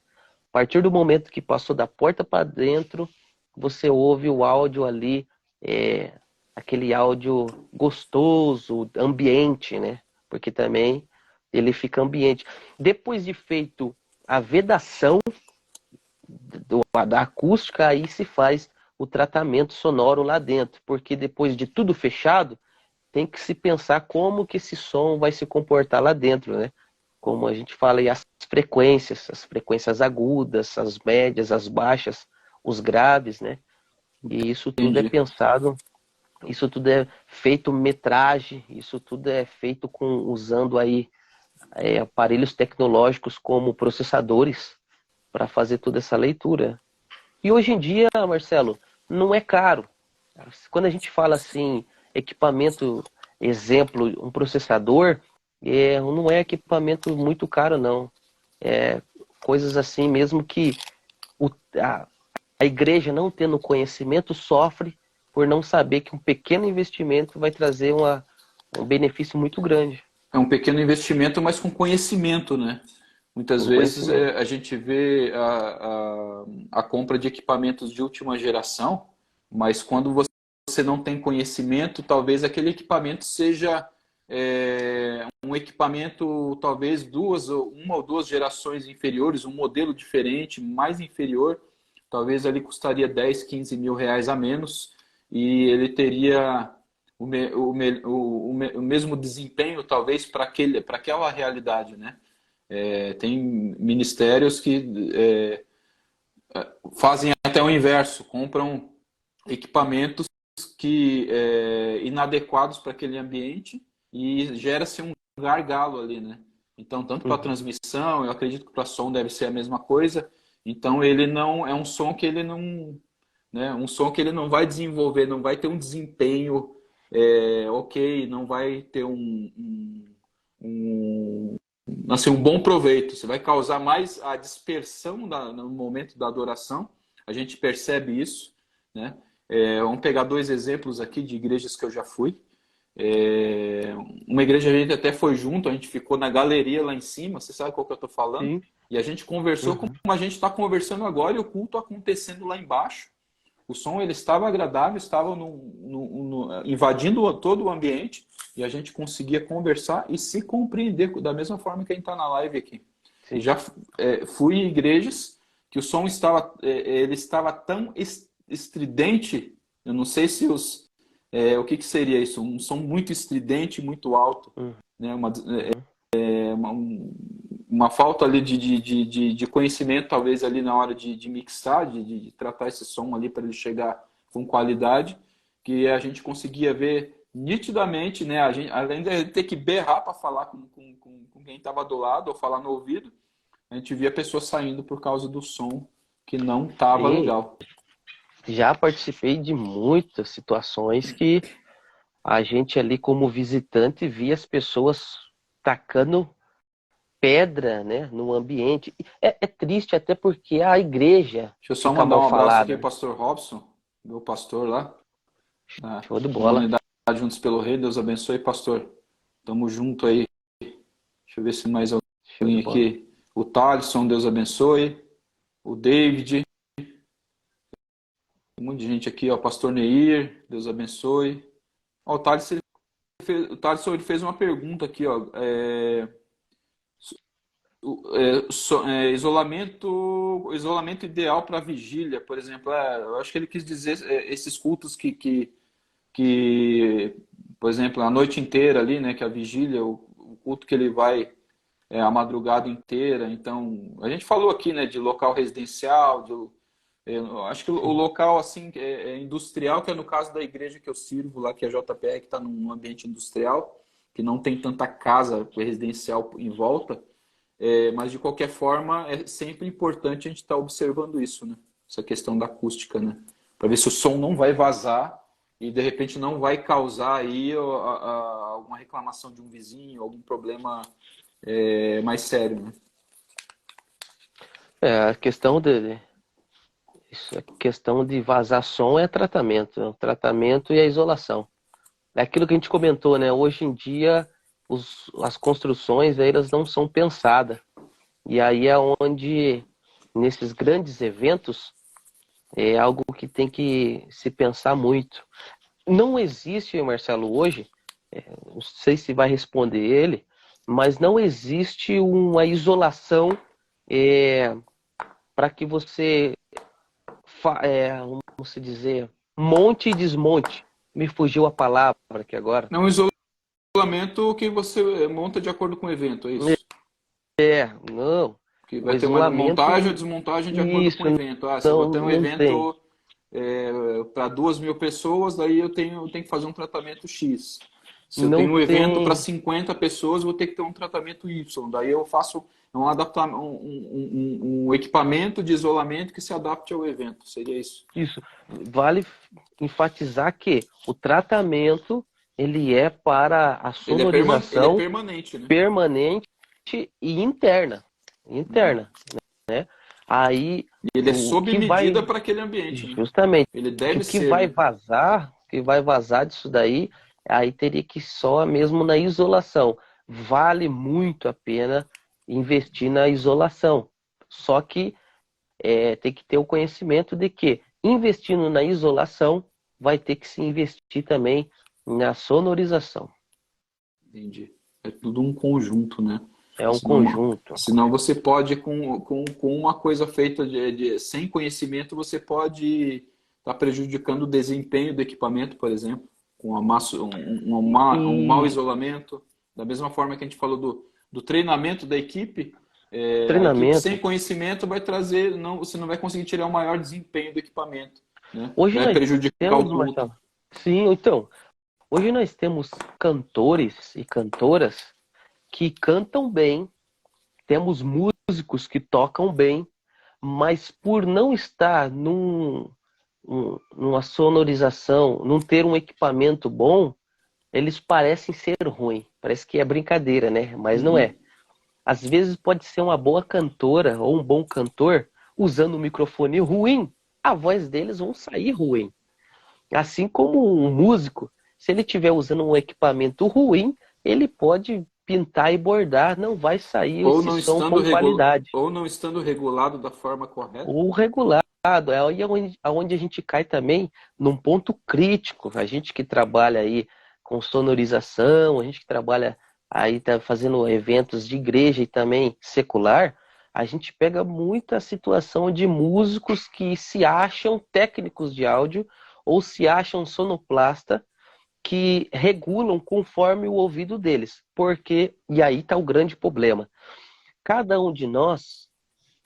A partir do momento que passou da porta para dentro, você ouve o áudio ali, é, aquele áudio gostoso, ambiente, né? Porque também ele fica ambiente. Depois de feito a vedação da acústica, aí se faz o tratamento sonoro lá dentro, porque depois de tudo fechado, tem que se pensar como que esse som vai se comportar lá dentro, né? Como a gente fala aí, as frequências agudas, as médias, as baixas, os graves, né? E isso tudo é Entendi. pensado, isso tudo é feito metragem, isso tudo é feito usando aí aparelhos tecnológicos como processadores para fazer toda essa leitura. E hoje em dia, Marcelo, não é caro. Quando a gente fala assim, equipamento, exemplo, um processador, não é equipamento muito caro, não. É coisas assim mesmo que o, a, a igreja, não tendo conhecimento, sofre por não saber que um pequeno investimento vai trazer um benefício muito grande. É um pequeno investimento, mas com conhecimento, né? Muitas Com vezes conhecimento. a gente vê a compra de equipamentos de última geração, mas quando você não tem conhecimento, talvez aquele equipamento seja um equipamento, talvez uma ou duas gerações inferiores, um modelo diferente, mais inferior, talvez ali custaria 10, 15 mil reais a menos e ele teria o mesmo desempenho, talvez, para aquela realidade, né? Tem ministérios que fazem até o inverso, compram equipamentos inadequados para aquele ambiente e gera-se um gargalo ali, né? Então, tanto para Uhum. transmissão, eu acredito que para som deve ser a mesma coisa. Então, ele não é um som que ele não, né? Um som que ele não vai desenvolver, não vai ter um desempenho ok, não vai ter assim, um bom proveito. Você vai causar mais a dispersão no momento da adoração. A gente percebe isso, né? Vamos pegar dois exemplos aqui de igrejas que eu já fui. Uma igreja a gente até foi junto, a gente ficou na galeria lá em cima, você sabe qual que eu estou falando? Sim. E a gente conversou como Uhum. a gente está conversando agora e o culto acontecendo lá embaixo. O som ele estava agradável, estava invadindo todo o ambiente e a gente conseguia conversar e se compreender da mesma forma que a gente está na live aqui. E Sim. já fui em igrejas que o som ele estava tão estridente, eu não sei se o que seria isso, um som muito estridente, muito alto, Uhum. né? Uhum. Uma falta ali de conhecimento, talvez ali na hora de mixar, de tratar esse som ali para ele chegar com qualidade, que a gente conseguia ver nitidamente, né? A gente, além de ter que berrar para falar com quem estava do lado ou falar no ouvido, a gente via a pessoa saindo por causa do som que não estava Sim, legal. já participei de muitas situações que a gente ali como visitante via as pessoas tacando pedra, né, no ambiente. É triste até porque a igreja Deixa eu só fica mandar mal um abraço aqui falada, para o né? pastor Robson, meu pastor lá, Show de na bola. unidade Juntos pelo Rei. Deus abençoe, pastor. Tamo junto aí. Deixa eu ver se mais Show de alguém bola. aqui. O Thalisson, Deus abençoe. O David. Tem um monte de gente aqui, ó. Pastor Neir, Deus abençoe. Ó, o Thalisson ele fez uma pergunta aqui, ó. Isolamento ideal para vigília, por exemplo. Eu acho que ele quis dizer esses cultos que, por exemplo, a noite inteira ali, né? Que a vigília, o culto que ele vai a madrugada inteira. Então, a gente falou aqui, né, de local residencial, eu acho que o Sim. local assim industrial, que é no caso da igreja que eu sirvo lá, que é a JPR, que está num ambiente industrial, que não tem tanta casa residencial em volta, mas de qualquer forma é sempre importante a gente estar observando isso, né? Essa questão da acústica, né? Para ver se o som não vai vazar e de repente não vai causar aí alguma reclamação de um vizinho, algum problema mais sério, né? A questão isso é questão de vazar som é tratamento, o tratamento e a isolação. É aquilo que a gente comentou, né? Hoje em dia as construções elas não são pensadas. E aí é onde nesses grandes eventos é algo que tem que se pensar muito. não existe, Marcelo, hoje, não sei se vai responder ele, mas não existe uma isolação para que você, vamos se dizer, monte e desmonte. Me fugiu a palavra aqui agora. É um isolamento que você monta de acordo com o evento, é isso? Não. Que O vai ter uma montagem ou isolamento, desmontagem de acordo com o isso, evento. Ah, se eu vou ter um não tem. evento para 2.000 pessoas, daí eu tenho que fazer um tratamento X. Se eu Não tenho um evento para tem. 50 pessoas, eu vou ter que ter um tratamento Y. Daí eu faço um equipamento de isolamento que se adapte ao evento. Seria isso. Isso. Vale enfatizar que o tratamento ele é para a Ele é sonorização permanente, né? permanente e interna. Uhum. Interna, né? Aí E ele é o sob que vai medida para aquele ambiente, né? justamente Ele que deve o que ser, vai né? vazar, o que vai vazar disso daí, aí teria que ir só mesmo na isolação. Vale muito a pena investir na isolação. Só que tem que ter o conhecimento de que investindo na isolação vai ter que se investir também na sonorização. Entendi. É tudo um conjunto, né? É um Senão, conjunto. senão você pode, com uma coisa feita sem conhecimento, você pode estar prejudicando o desempenho do equipamento, por exemplo, com um mau E isolamento. Da mesma forma que a gente falou do treinamento da equipe, a equipe sem treinamento. conhecimento vai trazer, não, você não vai conseguir tirar o maior desempenho do equipamento, né? Hoje Vai nós prejudicar o temos, todo. Marcelo. Sim, então, hoje nós temos cantores e cantoras que cantam bem, temos músicos que tocam bem, mas por não estar numa sonorização, não ter um equipamento bom, eles parecem ser ruim. Parece que é brincadeira, né? Mas não é. Uhum. Às vezes pode ser uma boa cantora ou um bom cantor usando um microfone ruim, a voz deles vão sair ruim. Assim como um músico, se ele estiver usando um equipamento ruim, ele pode pintar e bordar, não vai sair Ou esse não som estando com qualidade. ou não estando regulado da forma correta. Ou regulado, é aí onde a gente cai também num ponto crítico. A gente que trabalha aí com sonorização, a gente que trabalha aí tá fazendo eventos de igreja e também secular, a gente pega muita situação de músicos que se acham técnicos de áudio ou se acham sonoplasta que regulam conforme o ouvido deles. Porque, e aí está o grande problema. Cada um de nós,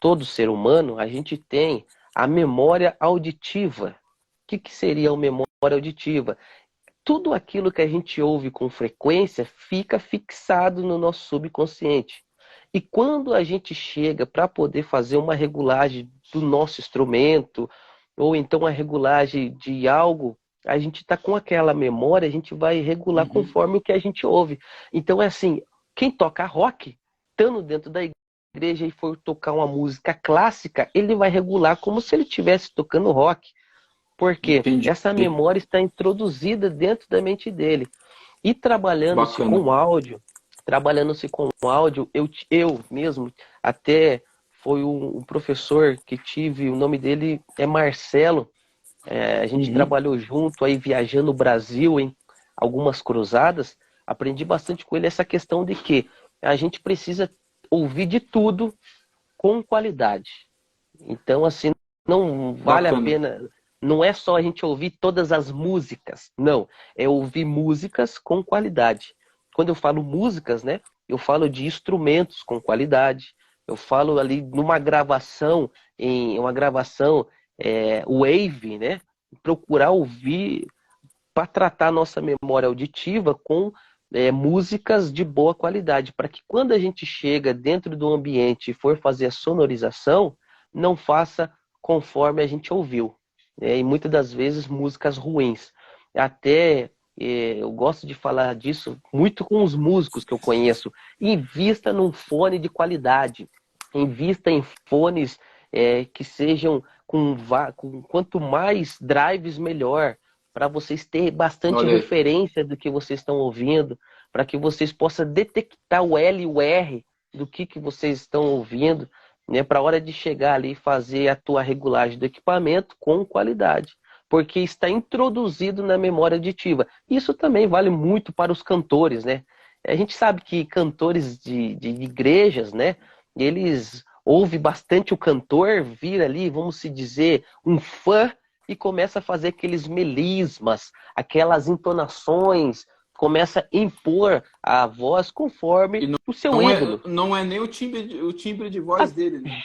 todo ser humano, a gente tem a memória auditiva. O que seria a memória auditiva? Tudo aquilo que a gente ouve com frequência fica fixado no nosso subconsciente. E quando a gente chega para poder fazer uma regulagem do nosso instrumento, ou então a regulagem de algo, a gente está com aquela memória, a gente vai regular Uhum. conforme o que a gente ouve. Então é assim, quem toca rock, estando dentro da igreja e for tocar uma música clássica, ele vai regular como se ele estivesse tocando rock. Porque Entendi. essa memória está introduzida dentro da mente dele. E Bacana. trabalhando-se com áudio, eu mesmo, até foi um professor que tive, o nome dele é Marcelo, a gente Uhum. trabalhou junto aí viajando o Brasil em algumas cruzadas, aprendi bastante com ele essa questão de que a gente precisa ouvir de tudo com qualidade. Então, assim, não vale a Bacana. pena. Não é só a gente ouvir todas as músicas. Não. É ouvir músicas com qualidade. Quando eu falo músicas, né? Eu falo de instrumentos com qualidade. Eu falo ali numa gravação, em uma gravação wave, né? Procurar ouvir para tratar a nossa memória auditiva com músicas de boa qualidade, para que quando a gente chega dentro do ambiente e for fazer a sonorização, não faça conforme a gente ouviu. E muitas das vezes músicas ruins. Até eu gosto de falar disso muito com os músicos que eu conheço. Invista num fone de qualidade. Invista em fones que sejam com quanto mais drives, melhor para vocês terem bastante Olha aí. referência do que vocês estão ouvindo, para que vocês possam detectar o L e o R do que vocês estão ouvindo, né, para a hora de chegar ali e fazer a tua regulagem do equipamento com qualidade. porque está introduzido na memória auditiva. Isso também vale muito para os cantores, né? A gente sabe que cantores de igrejas, né? Eles ouvem bastante o cantor, vira ali, vamos se dizer, um fã e começa a fazer aqueles melismas, aquelas entonações, começa a impor a voz conforme E não, o seu ídolo. não é nem o timbre de voz dele, né?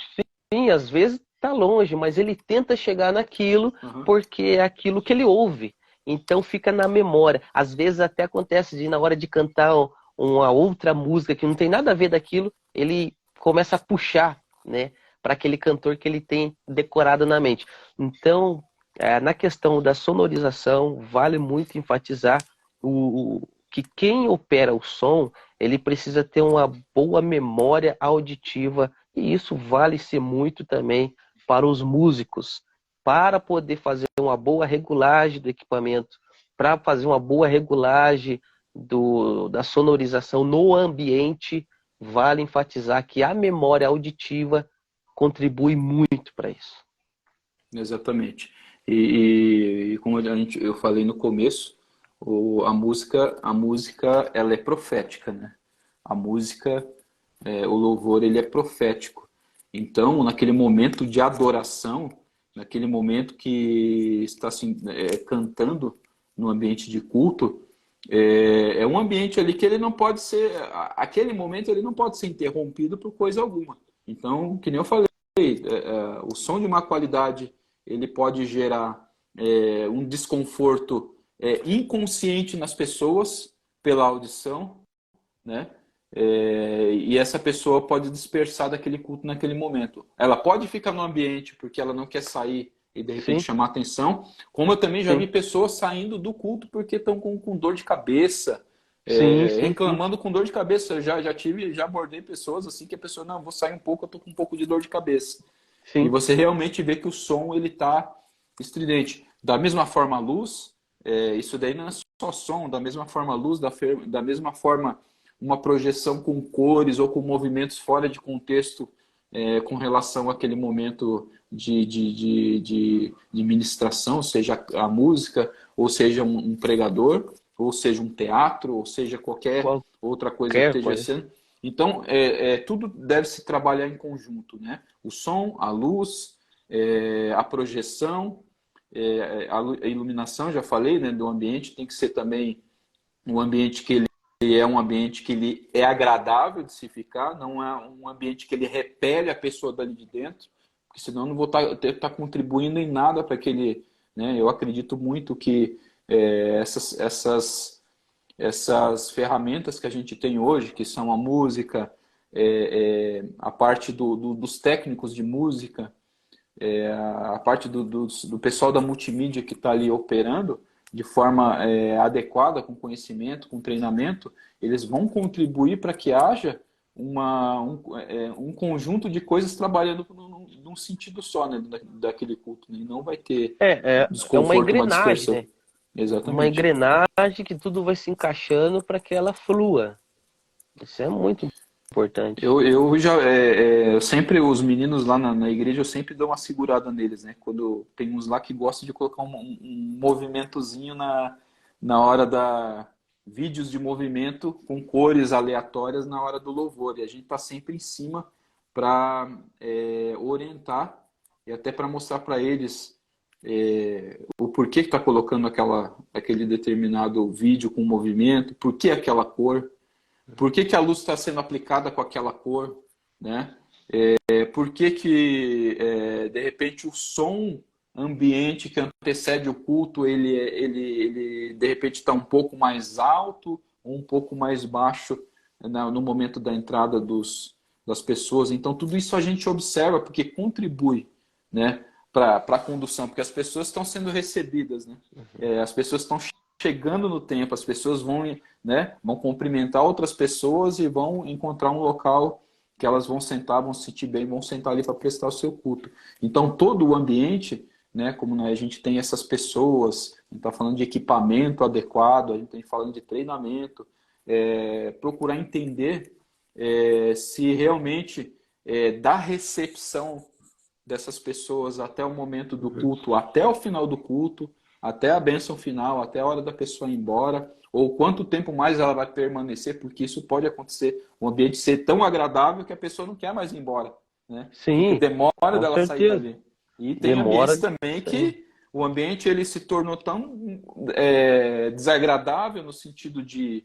Sim, às vezes está longe, mas ele tenta chegar naquilo Uhum. porque é aquilo que ele ouve. Então fica na memória. Às vezes até acontece de na hora de cantar uma outra música que não tem nada a ver daquilo, ele começa a puxar, né, para aquele cantor que ele tem decorado na mente. Então, na questão da sonorização, vale muito enfatizar que quem opera o som, ele precisa ter uma boa memória auditiva e isso vale-se muito também para os músicos, para poder fazer uma boa regulagem do equipamento, para fazer uma boa regulagem da sonorização no ambiente, vale enfatizar que a memória auditiva contribui muito para isso. Exatamente. E como eu falei no começo, a música ela é profética, né? A música, o louvor, ele é profético. Então, naquele momento de adoração, naquele momento que está assim, cantando no ambiente de culto, é um ambiente ali que ele não pode ser, aquele momento ele não pode ser interrompido por coisa alguma. Então, que nem eu falei, o som de má qualidade ele pode gerar um desconforto inconsciente nas pessoas pela audição, né? E essa pessoa pode dispersar daquele culto naquele momento. Ela pode ficar no ambiente porque ela não quer sair e de repente Sim, chamar atenção, como eu também já vi sim, pessoas saindo do culto porque estão com dor de cabeça, sim, sim, sim, reclamando com dor de cabeça. Eu já abordei pessoas assim que a pessoa, não, vou sair um pouco, eu tô com um pouco de dor de cabeça. E sim. você realmente vê que o som ele está estridente. Da mesma forma a luz, isso daí não é só som, da mesma forma a luz, da mesma forma uma projeção com cores ou com movimentos fora de contexto com relação àquele momento de ministração, seja a música, ou seja um pregador, ou seja um teatro, ou seja qualquer outra coisa que Qualquer esteja coisa. sendo. Então, tudo deve se trabalhar em conjunto, né? O som, a luz, a projeção, a iluminação, já falei, né, do ambiente, tem que ser também um ambiente que ele é um ambiente que ele é agradável de se ficar, não é um ambiente que ele repele a pessoa dali de dentro, porque senão eu não vou estar contribuindo em nada para aquele, né? Eu acredito muito que essas ferramentas que a gente tem hoje, que são a música, a parte dos técnicos de música, a parte do pessoal da multimídia que está ali operando de forma adequada, com conhecimento, com treinamento, eles vão contribuir para que haja um conjunto de coisas trabalhando num sentido só, né, daquele culto, né? E não vai ter É uma desconforto, uma engrenagem, dispersão. né? Uma Exatamente. engrenagem que tudo vai se encaixando para que ela flua. Isso é muito importante. Eu já eu sempre os meninos lá na igreja eu sempre dou uma segurada neles, né? Quando tem uns lá que gostam de colocar um movimentozinho na hora da vídeos de movimento com cores aleatórias na hora do louvor e a gente tá sempre em cima para orientar e até para mostrar para eles o porquê que está colocando aquele determinado vídeo com movimento, por que aquela cor. Por que a luz está sendo aplicada com aquela cor, né? Por que de repente o som ambiente que antecede o culto ele de repente está um pouco mais alto ou um pouco mais baixo no momento da entrada das pessoas. Então tudo isso a gente observa porque contribui, né, para a condução, porque as pessoas estão sendo recebidas, né? As pessoas estão chegando no templo, as pessoas vão, né, vão cumprimentar outras pessoas e vão encontrar um local que elas vão sentar, vão se sentir bem, vão sentar ali para prestar o seu culto. Então, todo o ambiente, né, como a gente tem essas pessoas, a gente está falando de equipamento adequado, a gente está falando de treinamento, procurar entender se realmente da recepção dessas pessoas até o momento do culto, até o final do culto, até a bênção final, até a hora da pessoa ir embora, ou quanto tempo mais ela vai permanecer, porque isso pode acontecer, o ambiente ser tão agradável que a pessoa não quer mais ir embora, né? Porque Sim, demora com dela sair certeza. dali. E tem Demora ambientes de também sair. que o ambiente ele se tornou tão desagradável no sentido de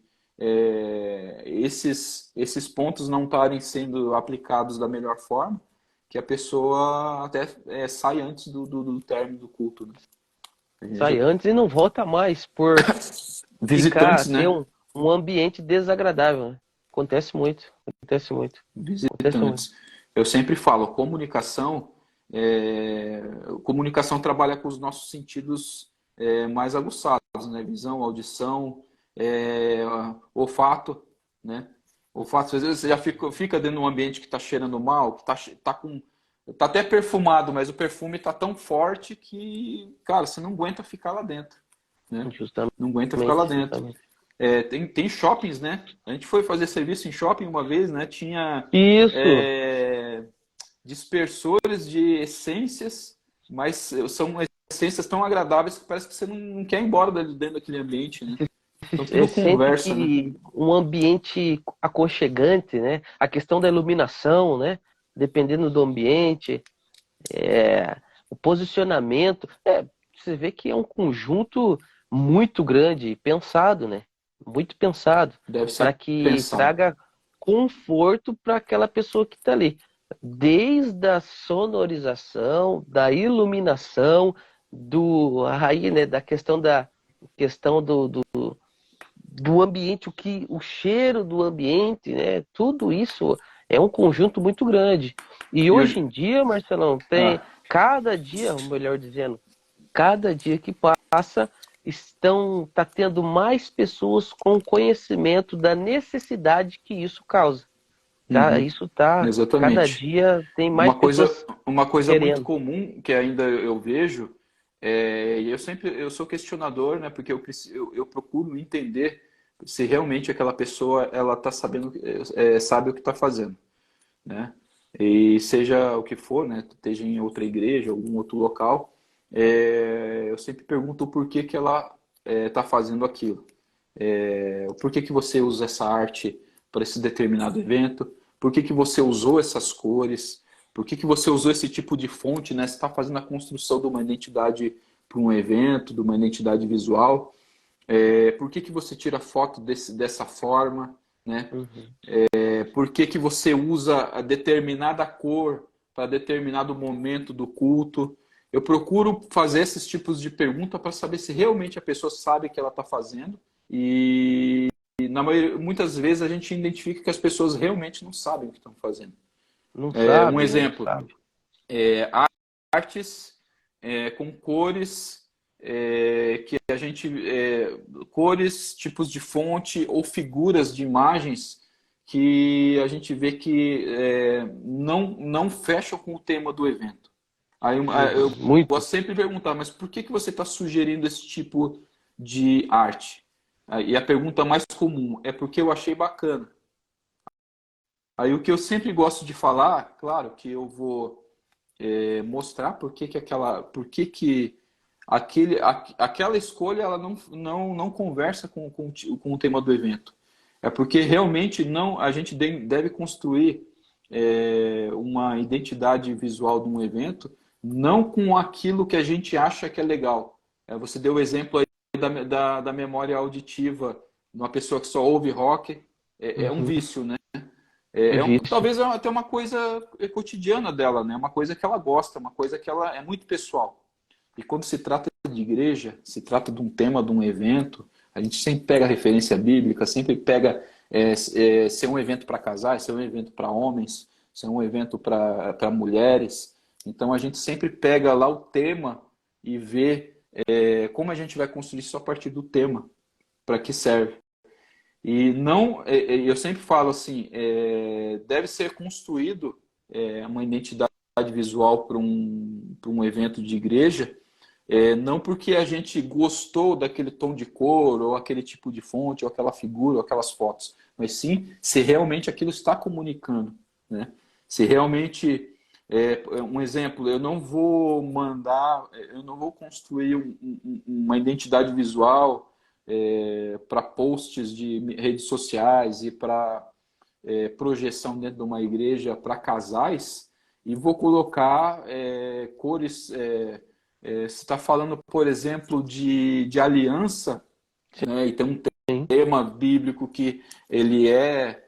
esses pontos não estarem sendo aplicados da melhor forma, que a pessoa até sai antes do término do culto, né? A gente já- Sai antes e não volta mais por ficar, Visitantes, ter né? um ambiente desagradável, né? Acontece muito, acontece muito, acontece muito. Visitantes. Eu sempre falo, comunicação trabalha com os nossos sentidos mais aguçados, né? Visão, audição, é, olfato, né? Olfato, às vezes você já fica dentro de um ambiente que está cheirando mal, que tá até perfumado, mas o perfume está tão forte que, cara, você não aguenta ficar lá dentro, né? Justamente, Não aguenta ficar lá dentro. justamente. Tem shoppings, né? A gente foi fazer serviço em shopping uma vez, né? Tinha Isso, é, dispersores de essências, mas são essências tão agradáveis que parece que você não quer ir embora dentro daquele ambiente, né? Então tudo sente conversa, né? que um ambiente aconchegante, né? A questão da iluminação, né? Dependendo do ambiente, o posicionamento, você vê que é um conjunto muito grande, e pensado, né? Muito pensado, Deve para ser que pensado. traga conforto para aquela pessoa que está ali. Desde a sonorização, da iluminação, aí, né, da questão do ambiente, o cheiro do ambiente, né? Tudo isso é um conjunto muito grande. E E hoje hoje, em dia, Marcelão, tem ah, cada dia, ou melhor dizendo, cada dia que passa, tá tendo mais pessoas com conhecimento da necessidade que isso causa. Tá? uhum, Isso tá, cada exatamente. dia tem mais Uma coisa, pessoas uma coisa muito querendo. comum que ainda eu vejo, e eu sou questionador, né? Porque eu procuro entender se realmente aquela pessoa ela está sabendo, sabe o que está fazendo, né? E seja o que for, né? Esteja em outra igreja, algum outro local, eu sempre pergunto o porquê que ela está fazendo aquilo. Por que que você usa essa arte para esse determinado evento? Por que que você usou essas cores? Por que que você usou esse tipo de fonte, né? Você está fazendo a construção de uma identidade para um evento, de uma identidade visual. Por que que você tira foto dessa forma, né? Uhum. Por que que você usa a determinada cor para determinado momento do culto? Eu procuro fazer esses tipos de pergunta para saber se realmente a pessoa sabe o que ela está fazendo e muitas vezes a gente identifica que as pessoas realmente não sabem o que estão fazendo. Não Um sabe, né? Não exemplo, sabe. é, artes com cores que a gente cores, tipos de fonte ou figuras de imagens que a gente vê que não fecham com o tema do evento. Aí eu Uhum. Muito. gosto sempre de perguntar, mas por que que você está sugerindo esse tipo de arte? E a pergunta mais comum é porque eu achei bacana. Aí o que eu sempre gosto de falar, claro que eu vou mostrar por que que aquela escolha ela não conversa com o tema do evento. É porque realmente não a gente deve construir uma identidade visual de um evento não com aquilo que a gente acha que é legal. Você deu o exemplo aí da memória auditiva, uma pessoa que só ouve rock, é um Uhum. vício, né? Vício. Talvez até uma coisa cotidiana dela, né? Uma coisa que ela gosta, uma coisa que ela é muito pessoal. E quando se trata de igreja, se trata de um tema, de um evento, a gente sempre pega referência bíblica, sempre pega ser um evento para casais, ser um evento para homens, ser um evento para mulheres. Então a gente sempre pega lá o tema e vê como a gente vai construir isso a partir do tema, para que serve. E não, eu sempre falo assim, deve ser construído uma identidade visual para um evento de igreja, não porque a gente gostou daquele tom de cor, ou aquele tipo de fonte, ou aquela figura, ou aquelas fotos, mas sim se realmente aquilo está comunicando, né? Se realmente Um exemplo, eu não vou mandar, eu não vou construir uma identidade visual para posts de redes sociais e para projeção dentro de uma igreja para casais e vou colocar cores. Você está falando, por exemplo, de aliança, né? E tem um Sim. tema bíblico que ele é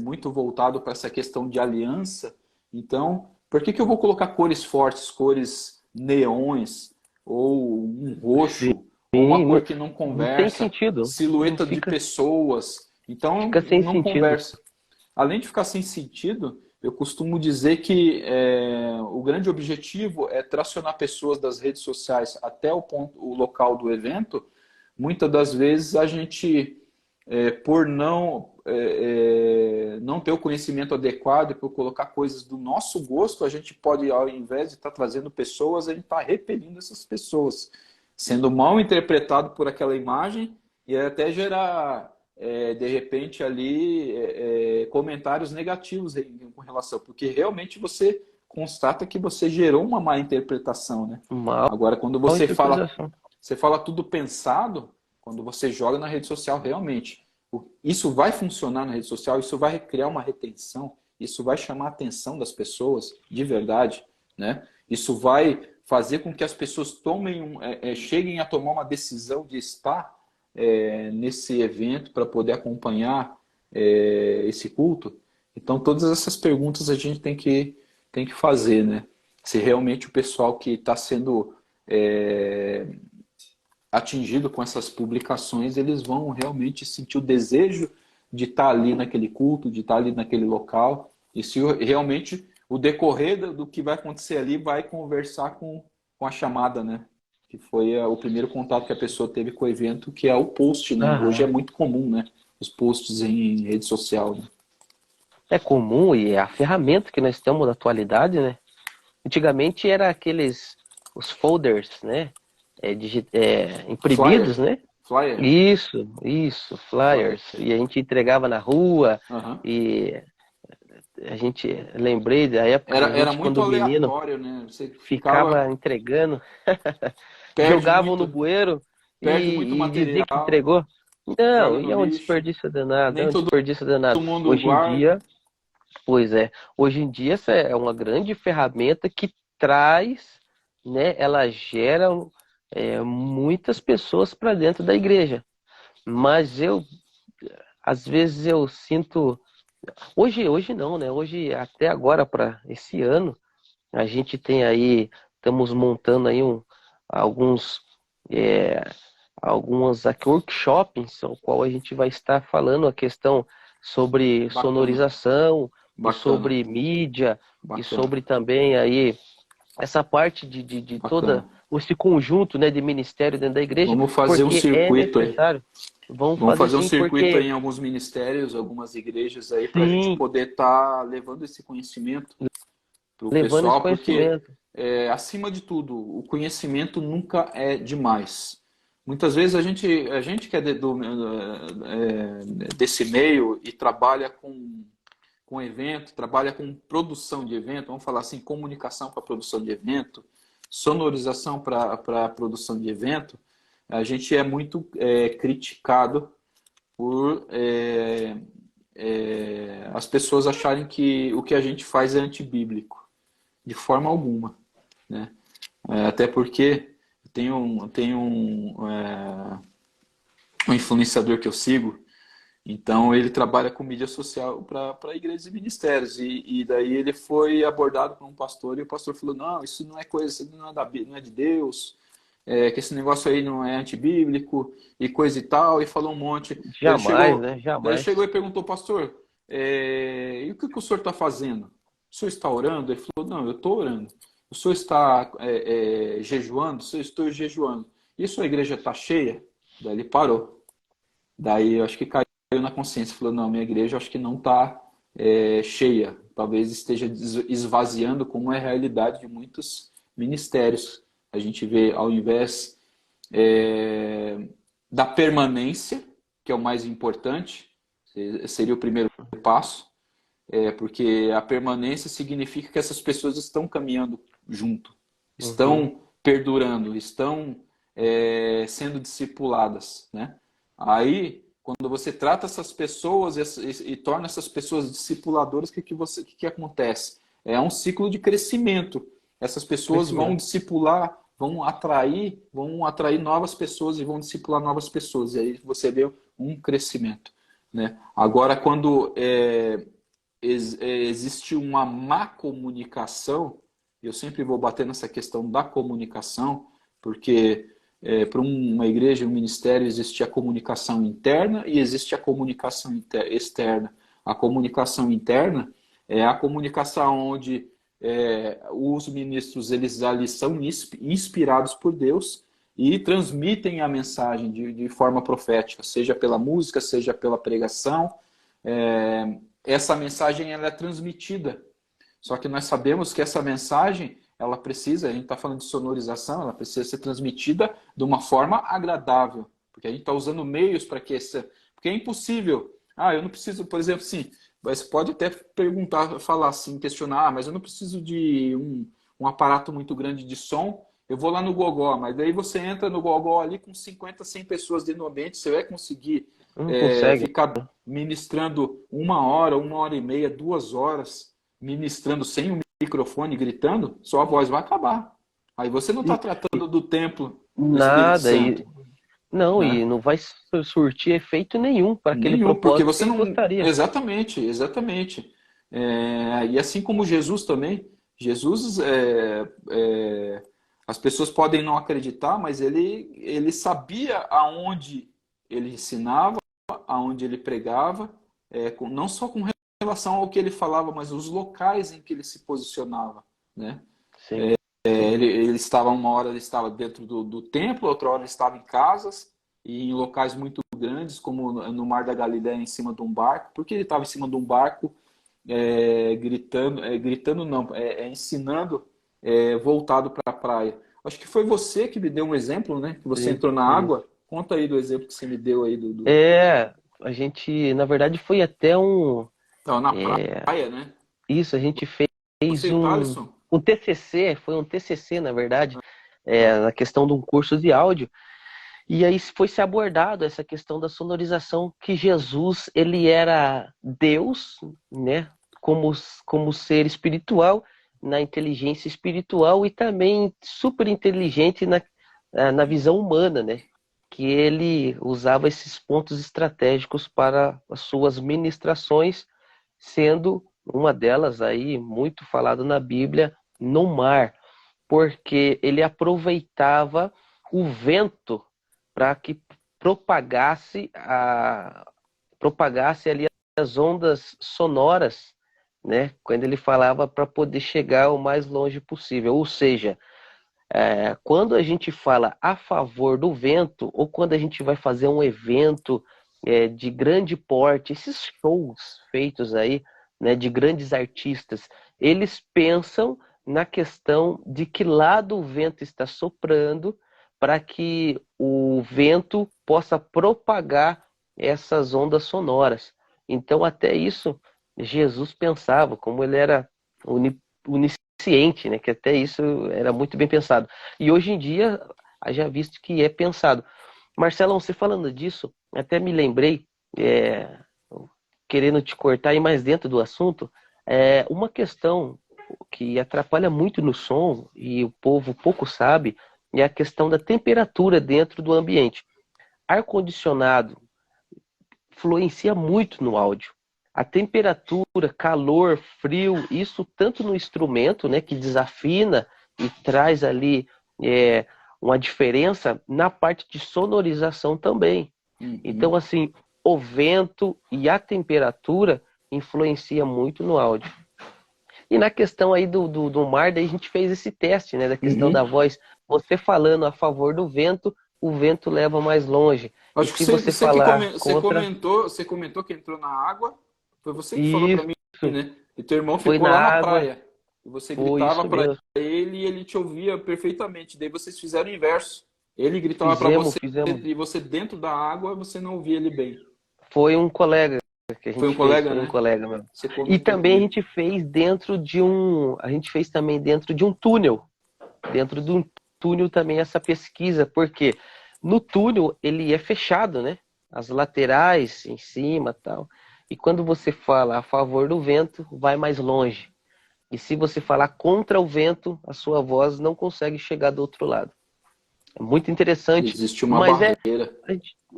muito voltado para essa questão de aliança. Então, por que eu vou colocar cores fortes, cores neons, ou um roxo, ou uma Sim, cor que não não tem conversa, sentido. Não silhueta de fica, pessoas? Então, fica sem não sentido. conversa. Além de ficar sem sentido, eu costumo dizer que o grande objetivo é tracionar pessoas das redes sociais até o local do evento. Muitas das vezes a gente, por não ter o conhecimento adequado e por colocar coisas do nosso gosto, a gente pode, ao invés de estar trazendo pessoas, a gente está repelindo essas pessoas, sendo mal interpretado por aquela imagem e até gerar, de repente, ali comentários negativos com relação, porque realmente você constata que você gerou uma má interpretação, né? Mal Agora, quando interpretação. você fala tudo pensado, quando você joga na rede social, realmente, isso vai funcionar na rede social, isso vai criar uma retenção, isso vai chamar a atenção das pessoas de verdade, né? Isso vai fazer com que as pessoas cheguem a tomar uma decisão de estar nesse evento para poder acompanhar esse culto. Então, todas essas perguntas a gente tem que fazer, né? Se realmente o pessoal que está sendo atingido com essas publicações, eles vão realmente sentir o desejo de estar ali naquele culto, de estar ali naquele local, e se realmente o decorrer do que vai acontecer ali vai conversar com a chamada, né? Que foi o primeiro contato que a pessoa teve com o evento, que é o post, né? Hoje é Aham. muito comum, né? Os posts em rede social, né? É comum e é a ferramenta que nós temos na atualidade, né? Antigamente era os folders, né? Imprimidos, Flyer, né? flyer, Isso, flyer. flyers. E a gente entregava na rua Uhum. e a gente, lembrei da época que a Era gente, muito quando menino, aleatório, né? Você ficava ficava, entregando, perde jogavam no muito, bueiro perde muito e dizia que material, entregou. joga Não, no e é um lixo, desperdício danado, é nem um todo desperdício danado. mundo Hoje em guarda. dia, pois é, hoje em dia essa é uma grande ferramenta que traz, né, ela gera muitas pessoas para dentro da igreja. Mas às vezes eu sinto, hoje não, né? Hoje até agora para esse ano a gente tem aí, estamos montando aí alguns é, algumas aqui, workshops, ao qual a gente vai estar falando a questão sobre Bacana, sonorização e bacana, sobre mídia e bacana, sobre também aí essa parte de toda bacana. esse conjunto, né, de ministério dentro da igreja, Vamos fazer um porque é circuito aí. necessário. Vamos Vamos fazer fazer um sim, circuito aí porque em alguns ministérios, algumas igrejas aí, para a gente sim, poder estar levando esse conhecimento para o levando esse pessoal, porque, conhecimento. acima de tudo, o conhecimento nunca é demais. Muitas vezes a gente que é desse meio e trabalha com evento, trabalha com produção de evento, vamos falar assim, comunicação para produção de evento, sonorização para produção de evento, a gente é muito criticado por as pessoas acharem que o que a gente faz é antibíblico, de forma alguma, né? Até porque tem um influenciador que eu sigo, então ele trabalha com mídia social para igrejas e ministérios. E daí ele foi abordado por um pastor e o pastor falou: não, isso não é coisa, isso não é, não é de Deus, que esse negócio aí não é antibíblico e coisa e tal, e falou um monte. Jamais, né? Daí ele chegou Jamais. e perguntou: pastor, e o que o senhor está fazendo? O senhor está orando? Ele falou: não, eu estou orando. O senhor está jejuando? Eu estou jejuando. E a sua igreja está cheia? Daí ele parou. Daí eu acho que caiu na consciência, falou, não, minha igreja acho que não está cheia, talvez esteja esvaziando, como é a realidade de muitos ministérios. A gente vê, ao invés da permanência, que é o mais importante, seria o primeiro passo, porque a permanência significa que essas pessoas estão caminhando junto, Uhum. estão perdurando, estão sendo discipuladas, né? Aí, quando você trata essas pessoas e torna essas pessoas discipuladoras, o que acontece? É um ciclo de crescimento. Essas pessoas vão Crescimento. discipular, vão atrair novas pessoas e vão discipular novas pessoas. E aí você vê um crescimento, né? Agora, quando existe uma má comunicação, eu sempre vou bater nessa questão da comunicação, porque para uma igreja, um ministério, existe a comunicação interna e existe a comunicação externa. A comunicação interna é a comunicação onde os ministros eles ali são inspirados por Deus e transmitem a mensagem de forma profética, seja pela música, seja pela pregação. Essa mensagem ela é transmitida. Só que nós sabemos que essa mensagem, a gente está falando de sonorização, ela precisa ser transmitida de uma forma agradável. Porque a gente está usando meios para que essa. Porque é impossível. Eu não preciso, por exemplo, assim, você pode até perguntar, falar assim, questionar, mas eu não preciso de um aparato muito grande de som. Eu vou lá no Gogó, mas daí você entra no Gogó ali com 50, 100 pessoas dentro do ambiente, você vai conseguir Não consegue. ficar ministrando 1 hora e meia, 2 horas, ministrando sem o microfone, gritando, sua voz vai acabar. Aí você não está E- tratando e do templo do Espírito nada. Santo, Não, e né? não vai surtir efeito nenhum para aquele Nenhum, porque propósito que você ele não. gostaria. Exatamente, exatamente. E assim como Jesus também, Jesus, as pessoas podem não acreditar, mas ele sabia aonde ele ensinava, aonde ele pregava, não só com relação ao que ele falava, mas os locais em que ele se posicionava, né? Sim, sim. Ele estava uma hora ele estava dentro do templo, outra hora ele estava em casas e em locais muito grandes, como no Mar da Galileia, em cima de um barco. Por que ele estava em cima de um barco, gritando não, ensinando, voltado para a praia? Acho que foi você que me deu um exemplo, né? Que você entrou na Isso. água. Conta aí do exemplo que você me deu aí A gente, na verdade, foi até um. Tava na é, praia, né? Isso, a gente Você fez e o Thalisson. um TCC, foi um TCC, na verdade, na questão de um curso de áudio. E aí foi se abordado essa questão da sonorização, que Jesus, ele era Deus, né, como ser espiritual, na inteligência espiritual e também super inteligente na visão humana, né, que ele usava esses pontos estratégicos para as suas ministrações, sendo uma delas aí muito falada na Bíblia, no mar, porque ele aproveitava o vento para que propagasse ali as ondas sonoras, né? Quando ele falava para poder chegar o mais longe possível. Ou seja, quando a gente fala a favor do vento, ou quando a gente vai fazer um evento de grande porte, esses shows feitos aí, né, de grandes artistas, eles pensam na questão de que lado o vento está soprando para que o vento possa propagar essas ondas sonoras. Então, até isso, Jesus pensava, como ele era onisciente, né, que até isso era muito bem pensado. E hoje em dia, já visto que é pensado. Marcelão, você falando disso, até me lembrei, é, querendo te cortar aí mais dentro do assunto, uma questão que atrapalha muito no som e o povo pouco sabe é a questão da temperatura dentro do ambiente. Ar-condicionado influencia muito no áudio. A temperatura, calor, frio, isso tanto no instrumento, né, que desafina e traz ali uma diferença na parte de sonorização também. Então, Uhum. assim, o vento e a temperatura influencia muito no áudio. E na questão aí do mar, daí a gente fez esse teste, né, da questão da Uhum. voz. Você falando a favor do vento, o vento leva mais longe. E Acho que se você você que falar contra, você comentou que entrou na água. Foi você que falou para isso mim, né? E teu irmão foi ficou na lá na água, praia. E você foi gritava isso para mesmo. ele e ele te ouvia perfeitamente. Daí vocês fizeram o inverso. Ele gritava para Fizemos, você fizemos. e você dentro da água você não ouvia ele bem. Foi um colega. que a Foi um gente fez, colega, foi um né? colega meu. Você E comentou também a comigo. gente fez dentro de um túnel. Dentro de um túnel também essa pesquisa, porque no túnel ele é fechado, né? As laterais em cima, tal. E quando você fala a favor do vento, vai mais longe. E se você falar contra o vento, a sua voz não consegue chegar do outro lado. É muito interessante, Existe uma mas barreira.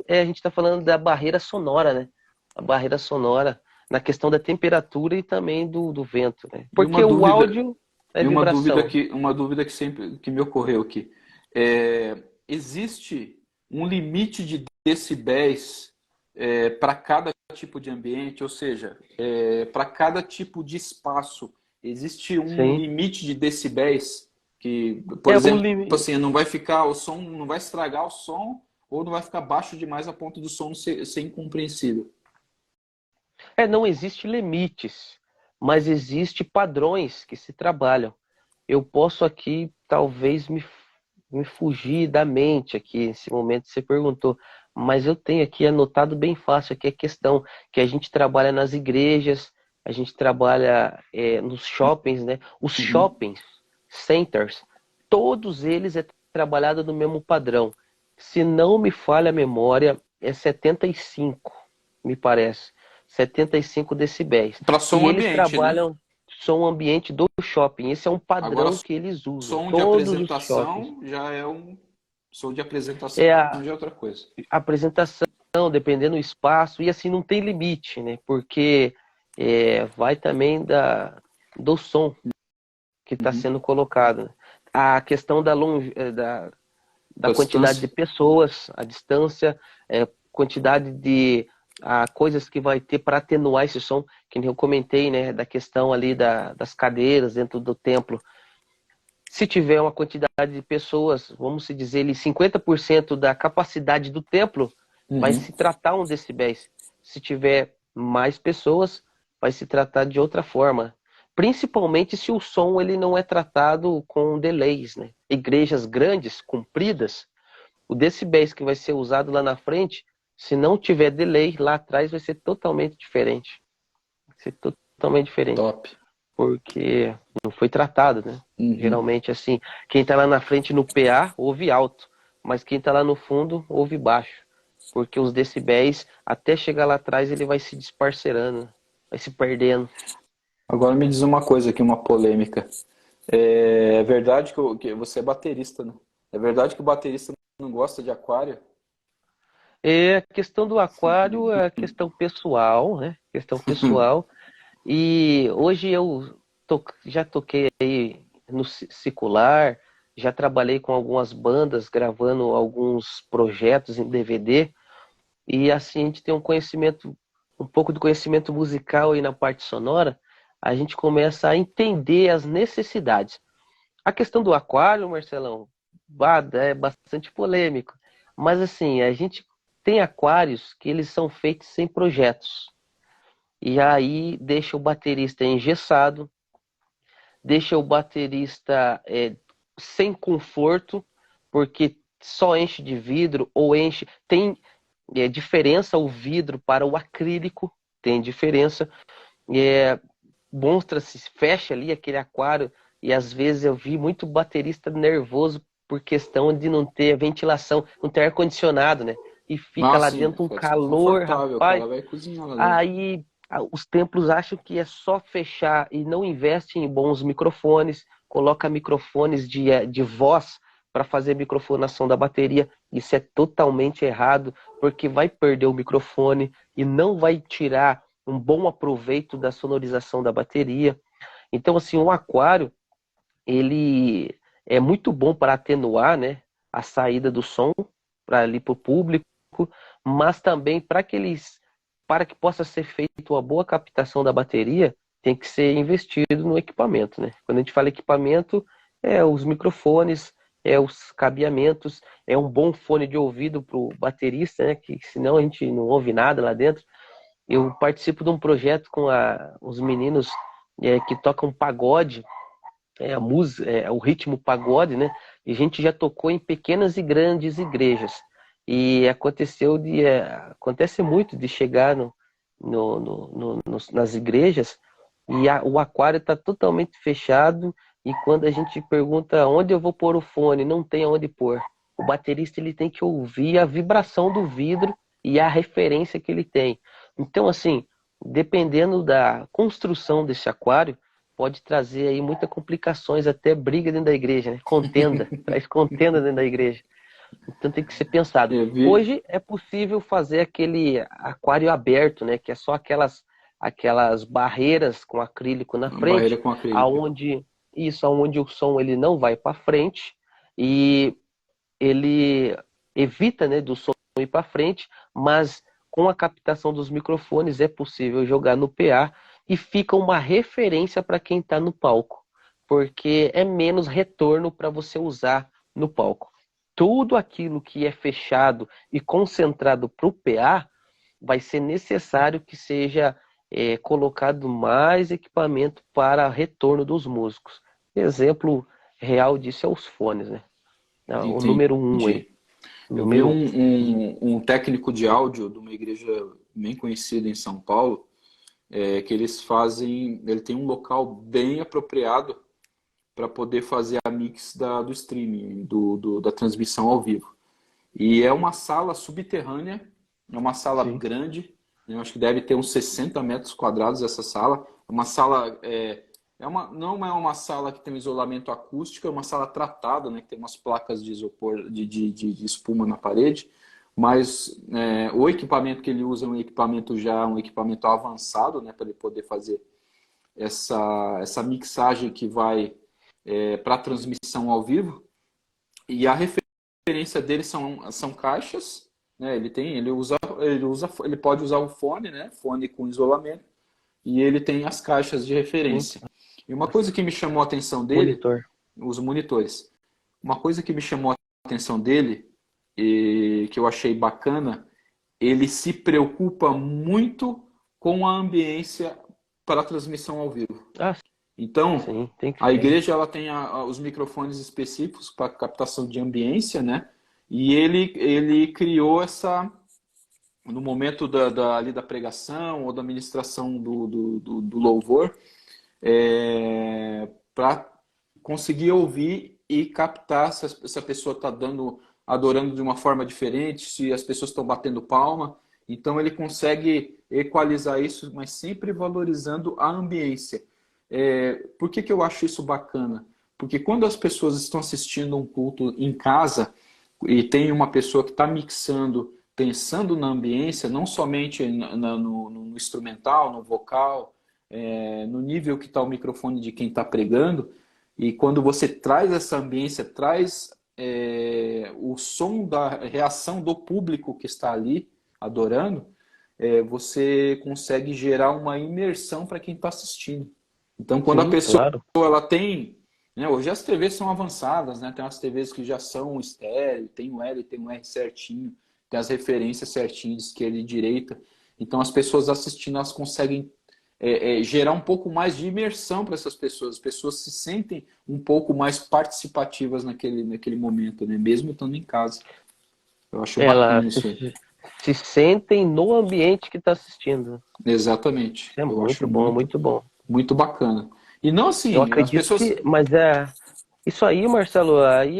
a gente está falando da barreira sonora, né? A barreira sonora na questão da temperatura e também do vento, né? E uma Porque o dúvida, áudio é vibração. uma dúvida que sempre que me ocorreu aqui. Existe um limite de decibéis para cada tipo de ambiente, ou seja, para cada tipo de espaço, existe um Sim. limite de decibéis que, por É o exemplo, limite. assim, não vai ficar o som, não vai estragar o som ou não vai ficar baixo demais a ponto do som ser incompreensível. É, não existe limites, mas existe padrões que se trabalham. Eu posso aqui talvez me fugir da mente aqui nesse momento que você perguntou, mas eu tenho aqui anotado bem fácil aqui a questão que a gente trabalha nas igrejas, a gente trabalha nos shoppings, né? Os Uhum. shopping centers, todos eles é trabalhado no mesmo padrão. Se não me falha a memória, é 75, me parece. 75 decibéis. Para E som eles ambiente, né? trabalham som ambiente do shopping. Esse é um Agora, padrão que eles usam, som de todos os shoppings. apresentação já é um. Som de apresentação É a já é outra coisa. apresentação, dependendo do espaço, e assim não tem limite, né? Porque vai também do som que está Uhum. sendo colocado, né? A questão da Da quantidade distância. de pessoas, a distância, quantidade de coisas que vai ter para atenuar esse som, que nem eu comentei, né? Da questão ali das cadeiras dentro do templo. Se tiver uma quantidade de pessoas, vamos se dizer, ali, 50% da capacidade do templo, vai Uhum. se tratar um decibéis. Se tiver mais pessoas, vai se tratar de outra forma. Principalmente se o som ele não é tratado com delays, né? Igrejas grandes, compridas, o decibéis que vai ser usado lá na frente, se não tiver delay, lá atrás vai ser totalmente diferente. Vai ser totalmente diferente Top. porque não foi tratado, né? Uhum. Geralmente, assim, quem tá lá na frente no PA ouve alto, mas quem tá lá no fundo ouve baixo, porque os decibéis, até chegar lá atrás, ele vai se disparcerando, vai se perdendo. Agora me diz uma coisa aqui, uma polêmica. É verdade que você é baterista, né? É verdade que o baterista não gosta de aquário? E a questão do aquário é questão pessoal, né? Questão pessoal. E hoje já toquei aí no secular, já trabalhei com algumas bandas, gravando alguns projetos em DVD, e assim a gente tem um conhecimento, um pouco de conhecimento musical aí na parte sonora, a gente começa a entender as necessidades. A questão do aquário, Marcelão, é bastante polêmico, mas assim, a gente tem aquários que eles são feitos sem projetos. E aí deixa o baterista engessado, deixa o baterista sem conforto, porque só enche de vidro ou enche. Tem diferença o vidro para o acrílico, tem diferença. É, mostra-se, fecha ali aquele aquário, e às vezes eu vi muito baterista nervoso por questão de não ter ventilação, não ter ar-condicionado, né? E fica Ah, lá sim, dentro um fica calor, desconfortável. O rapaz. cara vai cozinhar lá dentro. Aí os templos acham que é só fechar e não investem em bons microfones, coloca microfones de voz para fazer microfonação da bateria. Isso é totalmente errado, porque vai perder o microfone e não vai tirar um bom aproveito da sonorização da bateria. Então, assim, um aquário, ele é muito bom para atenuar, né, a saída do som para ali para o público, mas também para que possa ser feita uma boa captação da bateria, tem que ser investido no equipamento, né? Quando a gente fala equipamento, é os microfones, é os cabeamentos, é um bom fone de ouvido para o baterista, né? Que senão a gente não ouve nada lá dentro. Eu participo de um projeto com os meninos que tocam pagode, a música, o ritmo pagode, né? E a gente já tocou em pequenas e grandes igrejas. E acontece muito de chegar nas igrejas, e o aquário está totalmente fechado, e quando a gente pergunta onde eu vou pôr o fone, não tem aonde pôr. O baterista ele tem que ouvir a vibração do vidro e a referência que ele tem. Então, assim, dependendo da construção desse aquário, pode trazer aí muitas complicações, até briga dentro da igreja, né? Contenda, traz contenda dentro da igreja. Então tem que ser pensado. Eu vi Hoje é possível fazer aquele aquário aberto, né? Que é só aquelas barreiras com acrílico na uma barreira frente, com acrílico. aonde aonde o som ele não vai para frente e ele evita, né, do som ir para frente, mas com a captação dos microfones é possível jogar no PA e fica uma referência para quem está no palco, porque é menos retorno para você usar no palco. Tudo aquilo que é fechado e concentrado para o PA vai ser necessário que seja colocado mais equipamento para retorno dos músicos. Exemplo real disso é os fones, né? O número um aí. Entendi. Eu vi Número um. um técnico de áudio de uma igreja bem conhecida em São Paulo, que eles fazem, ele tem um local bem apropriado para poder fazer a mix do streaming, da transmissão ao vivo. E é uma sala subterrânea, é uma sala Sim. grande, né? Eu acho que deve ter uns 60 metros quadrados essa sala. É uma sala, não é uma sala que tem um isolamento acústico, é uma sala tratada, né? Que tem umas placas de isopor, de espuma na parede. Mas o equipamento que ele usa é um equipamento avançado, né? Para ele poder fazer essa mixagem que vai para a transmissão ao vivo. E a referência dele são caixas, né? Ele pode usar o fone, né? Fone com isolamento, e ele tem as caixas de Sim. referência. E uma coisa que me chamou a atenção dele, Monitor. os monitores. Uma coisa que me chamou a atenção dele e que eu achei bacana, ele se preocupa muito com a ambiência para a transmissão ao vivo. Ah, Então, sim, tem que a ser. igreja ela tem os microfones específicos para captação de ambiência, né? E ele criou no momento ali da pregação ou da ministração do louvor, para conseguir ouvir e captar se a pessoa está adorando de uma forma diferente, se as pessoas estão batendo palma. Então ele consegue equalizar isso, mas sempre valorizando a ambiência. Por que eu acho isso bacana? Porque quando as pessoas estão assistindo um culto em casa e tem uma pessoa que está mixando, pensando na ambiência, não somente no instrumental, no vocal, no nível que está o microfone de quem está pregando, e quando você traz essa ambiência, traz o som da reação do público que está ali adorando, você consegue gerar uma imersão para quem está assistindo. Então, quando a Sim, pessoa claro. ela tem, né, hoje as TVs são avançadas, né? Tem umas TVs que já são estéreo, tem um L, tem um R certinho, tem as referências certinhas de esquerda e direita. Então, as pessoas assistindo, elas conseguem gerar um pouco mais de imersão para essas pessoas. As pessoas se sentem um pouco mais participativas naquele momento, né? Mesmo estando em casa. Eu acho Elas bacana isso aí. se sentem no ambiente que está assistindo. Exatamente. Isso é Eu acho muito bom, muito, muito bom. muito bacana. E não Eu assim, as acredito pessoas. que, mas isso aí, Marcelo, aí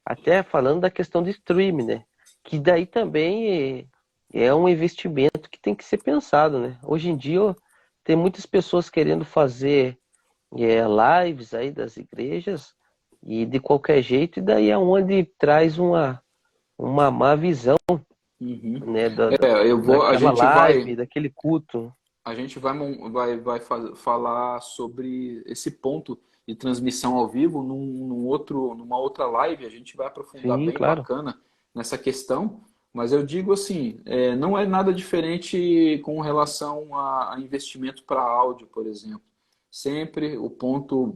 até falando da questão do streaming, né? Que daí também é um investimento que tem que ser pensado, né? Hoje em dia tem muitas pessoas querendo fazer lives aí das igrejas e de qualquer jeito, e daí é onde traz uma má visão, Uhum. né? A Daquela gente vai. live, daquele culto. A gente falar sobre esse ponto de transmissão ao vivo numa outra live. A gente vai aprofundar Sim, bem claro. bacana nessa questão. Mas eu digo assim, não é nada diferente com relação a investimento para áudio, por exemplo. Sempre o ponto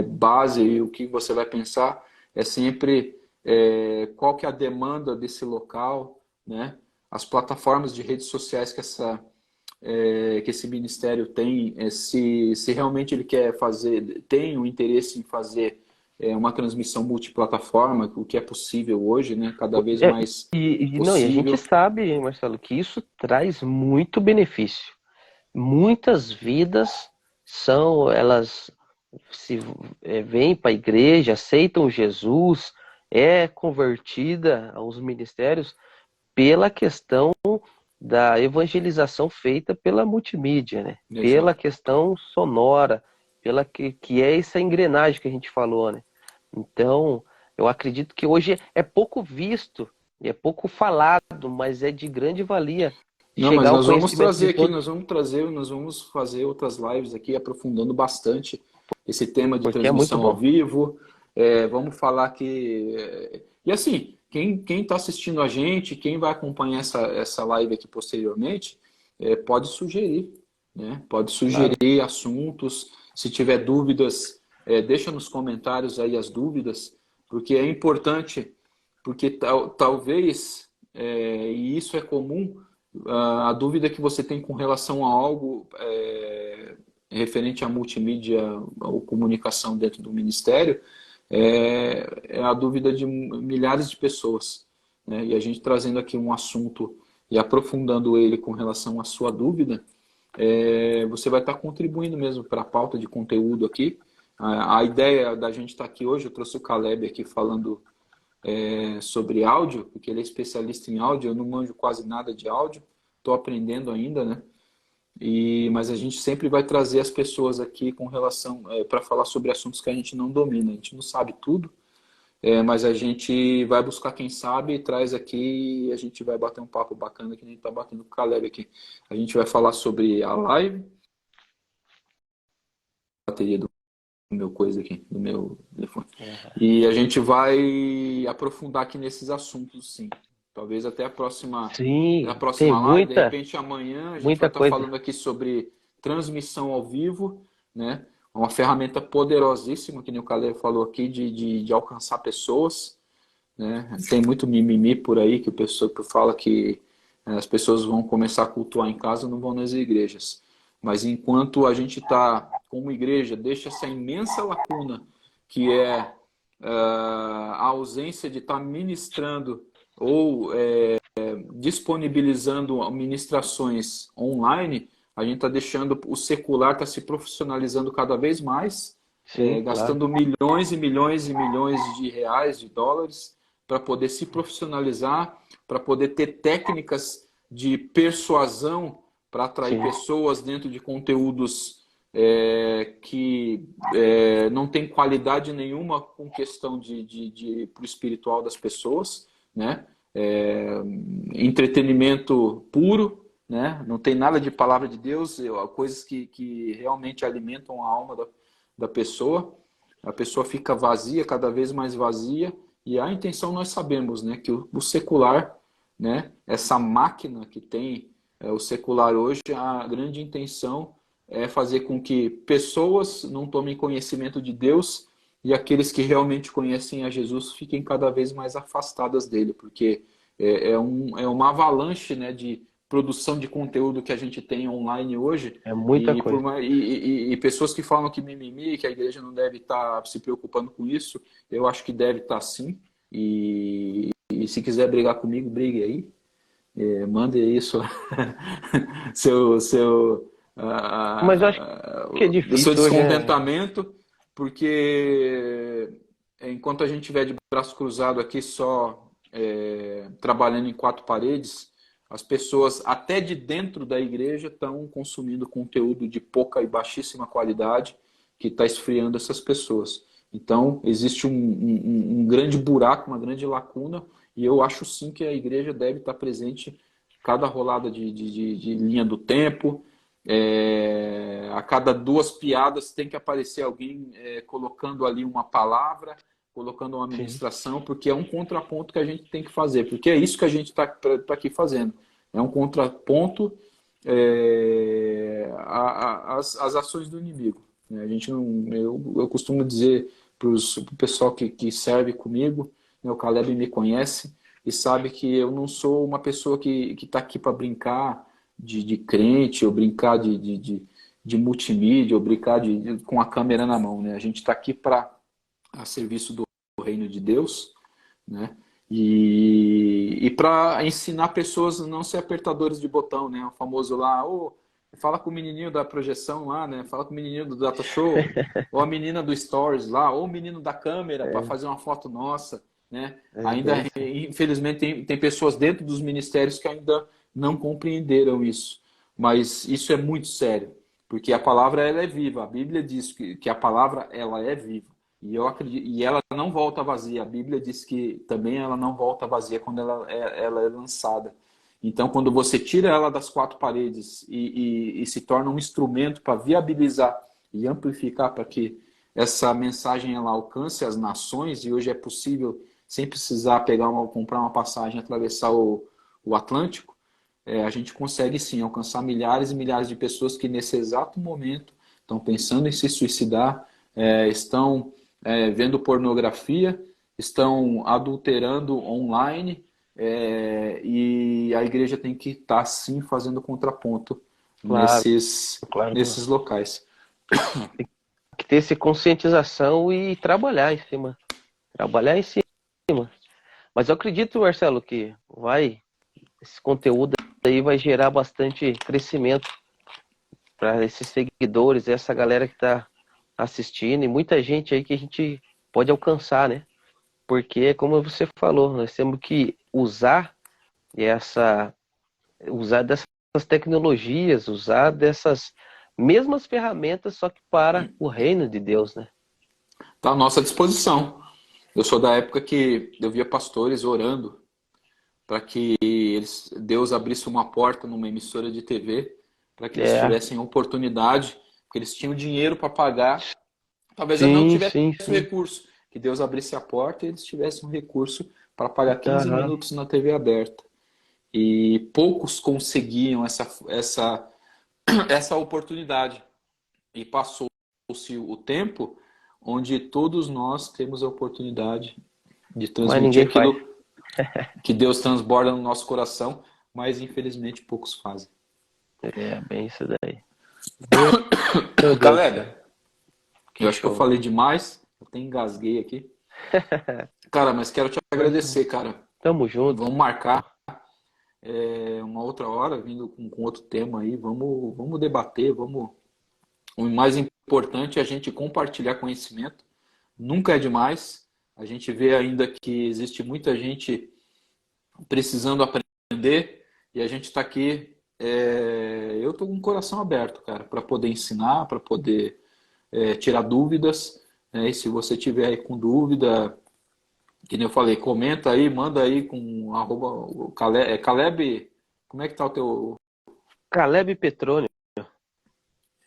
base e o que você vai pensar é sempre qual que é a demanda desse local, né? As plataformas de redes sociais que esse ministério tem, se realmente ele quer fazer, tem o interesse em fazer uma transmissão multiplataforma, o que é possível hoje, né? Cada vez É, mais não, e a gente possível. sabe, Marcelo, que isso traz muito benefício. Muitas vidas elas se vêm para a igreja, aceitam Jesus, é convertida aos ministérios pela questão da evangelização feita pela multimídia, né? Pela Exato. questão sonora, que é essa engrenagem que a gente falou, né? Então, eu acredito que hoje é pouco visto, é pouco falado, mas é de grande valia Não, mas chegar ao nós vamos conhecimento trazer de aqui, todos, nós vamos fazer outras lives aqui, aprofundando bastante esse tema de porque é muito transmissão ao bom. vivo. Vamos falar que. E assim, quem está assistindo a gente, quem vai acompanhar essa live aqui posteriormente, pode sugerir, né? Pode Claro. sugerir assuntos. Se tiver dúvidas, deixa nos comentários aí as dúvidas, porque é importante, porque talvez, e isso é comum, a dúvida que você tem com relação a algo referente à multimídia ou comunicação dentro do ministério é a dúvida de milhares de pessoas, né? E a gente trazendo aqui um assunto e aprofundando ele com relação à sua dúvida, você vai estar contribuindo mesmo para a pauta de conteúdo aqui. A ideia da gente estar aqui hoje, eu trouxe o Caleb aqui falando sobre áudio, porque ele é especialista em áudio, eu não manjo quase nada de áudio, estou aprendendo ainda, né? Mas a gente sempre vai trazer as pessoas aqui com relação para falar sobre assuntos que a gente não domina, a gente não sabe tudo, mas a gente vai buscar quem sabe e traz aqui e a gente vai bater um papo bacana que a gente está batendo com o Caleb aqui. A gente vai falar sobre a live, bateria do meu coisa aqui, do meu telefone. E a gente vai aprofundar aqui nesses assuntos, sim. Talvez até a Sim, tem próxima live, de muita, repente amanhã a gente vai muita estar coisa. falando aqui sobre transmissão ao vivo, né? Uma ferramenta poderosíssima, que nem o Caleb falou aqui, de alcançar pessoas, né? Tem muito mimimi por aí que o pessoal que fala que as pessoas vão começar a cultuar em casa, não vão nas igrejas. Mas enquanto a gente está, como igreja, deixa essa imensa lacuna que é a ausência de estar ministrando ou disponibilizando ministrações online, a gente está deixando o secular está se profissionalizando cada vez mais, Sim, claro. gastando milhões e milhões e milhões de reais, de dólares, para poder se profissionalizar, para poder ter técnicas de persuasão para atrair Sim, pessoas dentro de conteúdos que não tem qualidade nenhuma com questão de pro espiritual das pessoas, né? Entretenimento puro, né? Não tem nada de palavra de Deus, coisas que realmente alimentam a alma da pessoa. A pessoa fica vazia, cada vez mais vazia, e a intenção nós sabemos, né? Que o secular, né? Essa máquina que tem o secular hoje, a grande intenção é fazer com que pessoas não tomem conhecimento de Deus e aqueles que realmente conhecem a Jesus fiquem cada vez mais afastadas dele, porque é uma avalanche, né, de produção de conteúdo que a gente tem online hoje é muita coisa. e pessoas que falam que mimimi, que a igreja não deve estar se preocupando com isso, eu acho que deve estar sim. E se quiser brigar comigo, brigue aí. Mande isso, seu Mas eu acho que é do seu difícil hoje, descontentamento, porque enquanto a gente tiver de braço cruzado aqui só trabalhando em quatro paredes, as pessoas até de dentro da igreja estão consumindo conteúdo de pouca e baixíssima qualidade que está esfriando essas pessoas. Então, existe um grande buraco, uma grande lacuna, e eu acho sim que a igreja deve estar presente cada rolada de linha do tempo. A cada duas piadas tem que aparecer alguém colocando ali uma palavra, colocando uma sim. ministração, porque é um contraponto que a gente tem que fazer, porque é isso que a gente está aqui fazendo. É um contraponto às ações do inimigo. Né? A gente não, eu costumo dizer para o pessoal que serve comigo, né, o Caleb me conhece e sabe que eu não sou uma pessoa que está aqui para brincar de crente, ou brincar de multimídia, ou brincar com a câmera na mão. Né? A gente está aqui para a serviço do reino de Deus, né? E para ensinar pessoas a não ser apertadores de botão, né? O famoso lá, fala com o menininho da projeção lá, né? Fala com o menininho do data show, ou a menina do stories lá, ou o menino da câmera para É, fazer uma foto nossa, né? é Ainda, bem isso. infelizmente, tem pessoas dentro dos ministérios que ainda não compreenderam isso. Mas isso é muito sério, porque a palavra ela é viva. A Bíblia diz que a palavra ela é viva. E eu acredito, e ela não volta vazia. A Bíblia diz que também ela não volta vazia quando ela é lançada. Então, quando você tira ela das quatro paredes e se torna um instrumento para viabilizar e amplificar para que essa mensagem ela alcance as nações, e hoje é possível, sem precisar comprar uma passagem e atravessar o Atlântico, a gente consegue sim alcançar milhares e milhares de pessoas que nesse exato momento estão pensando em se suicidar, estão vendo pornografia, estão adulterando online, e a igreja tem que estar sim fazendo contraponto Claro, claro. nesses locais. Tem que ter essa conscientização e trabalhar em cima. Trabalhar em cima. Mas eu acredito, Marcelo, que esse conteúdo aí vai gerar bastante crescimento para esses seguidores, essa galera que está assistindo e muita gente aí que a gente pode alcançar, né? Porque, como você falou, nós temos que essa, usar dessas tecnologias, usar dessas mesmas ferramentas, só que para o reino de Deus, né? Está à nossa disposição. Eu sou da época que eu via pastores orando para que Deus abrisse uma porta numa emissora de TV, para que eles É, tivessem oportunidade, porque eles tinham dinheiro para pagar. Talvez eu não sim, tivesse sim, o sim. recurso, que Deus abrisse a porta e eles tivessem um recurso para pagar 15 Aham. minutos na TV aberta. E poucos conseguiam essa oportunidade. E passou-se o tempo onde todos nós temos a oportunidade de Mas transmitir ninguém faz. aquilo que Deus transborda no nosso coração, mas infelizmente poucos fazem. É, bem isso daí. Meu Deus do Caleb, céu. eu Que acho que eu show. falei demais, eu até engasguei aqui. Cara, mas quero te Marcelo, agradecer, cara. tamo junto. Vamos marcar uma outra hora, vindo com outro tema aí. Vamos debater, vamos. O mais importante é a gente compartilhar conhecimento. Nunca é demais. A gente vê ainda que existe muita gente precisando aprender e a gente está aqui. Eu estou com o coração aberto, cara, para poder ensinar, para poder tirar dúvidas. Né? E se você tiver aí com dúvida, que nem eu falei, comenta aí, manda aí com arroba o Caleb, Caleb, como é que tá o teu? Caleb Petrônio.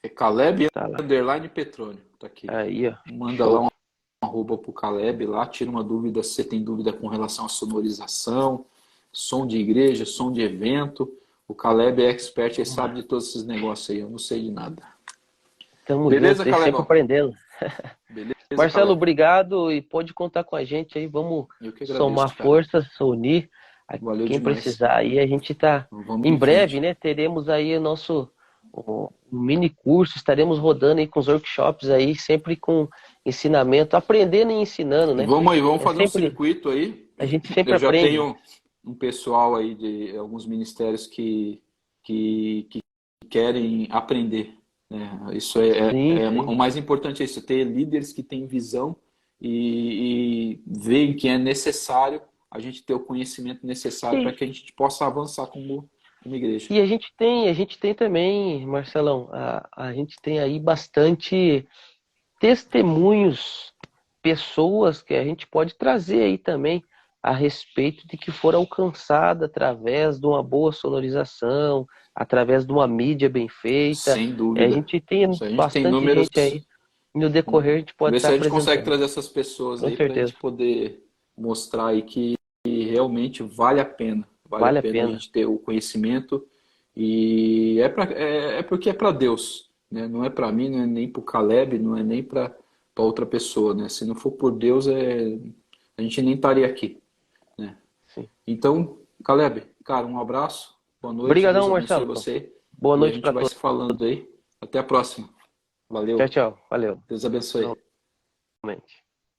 É Caleb Tá lá. underline Petrônio, tá aqui. Aí, ó. Manda lá Show. um arroba pro Caleb lá, tira uma dúvida se você tem dúvida com relação à sonorização, som de igreja, som de evento. O Caleb é expert e sabe de todos esses negócios aí, eu não sei de nada. Tamo Beleza, junto aí, sempre Calebão? aprendendo. Beleza, Marcelo, Caleb? obrigado e pode contar com a gente aí. Vamos Eu que somar agradeço, cara. forças, se unir. Valeu Quem demais. precisar aí, a gente tá Vamos em em breve, frente. né? Teremos aí o mini curso, estaremos rodando aí com os workshops aí, sempre com ensinamento, aprendendo e ensinando, né? Vamos aí, vamos É fazer um sempre, circuito aí. a gente sempre Eu já aprende. tenho um pessoal aí de alguns ministérios que querem aprender. Né? Isso Sim, o sim. mais importante é isso, ter líderes que têm visão e veem que é necessário a gente ter o conhecimento necessário para E, que a gente possa avançar como igreja. e a gente tem também, Marcelão, a gente tem aí bastante testemunhos, pessoas que a gente pode trazer aí também a respeito de que foram alcançadas através de uma boa sonorização, através de uma mídia bem feita. Sem A dúvida. gente tem Isso a gente tem bastante números. gente aí. No decorrer a gente pode Ver estar se a gente consegue apresentando. trazer essas pessoas Com aí para a certeza. gente poder mostrar aí que realmente vale a pena. Vale a Vale a pena a pena. gente ter o conhecimento e é porque é para Deus, né? Não é para mim, não é nem para o Caleb, não é nem para outra pessoa, né? Se não for por Deus, a gente nem estaria aqui, né? Sim. Então, Caleb, cara, um abraço, boa noite, Deus Obrigadão, abençoe Marcelo. você Boa e a noite gente para vai todos. se falando aí. Até a próxima. Tchau, Valeu, tchau. Valeu. Deus abençoe. Realmente.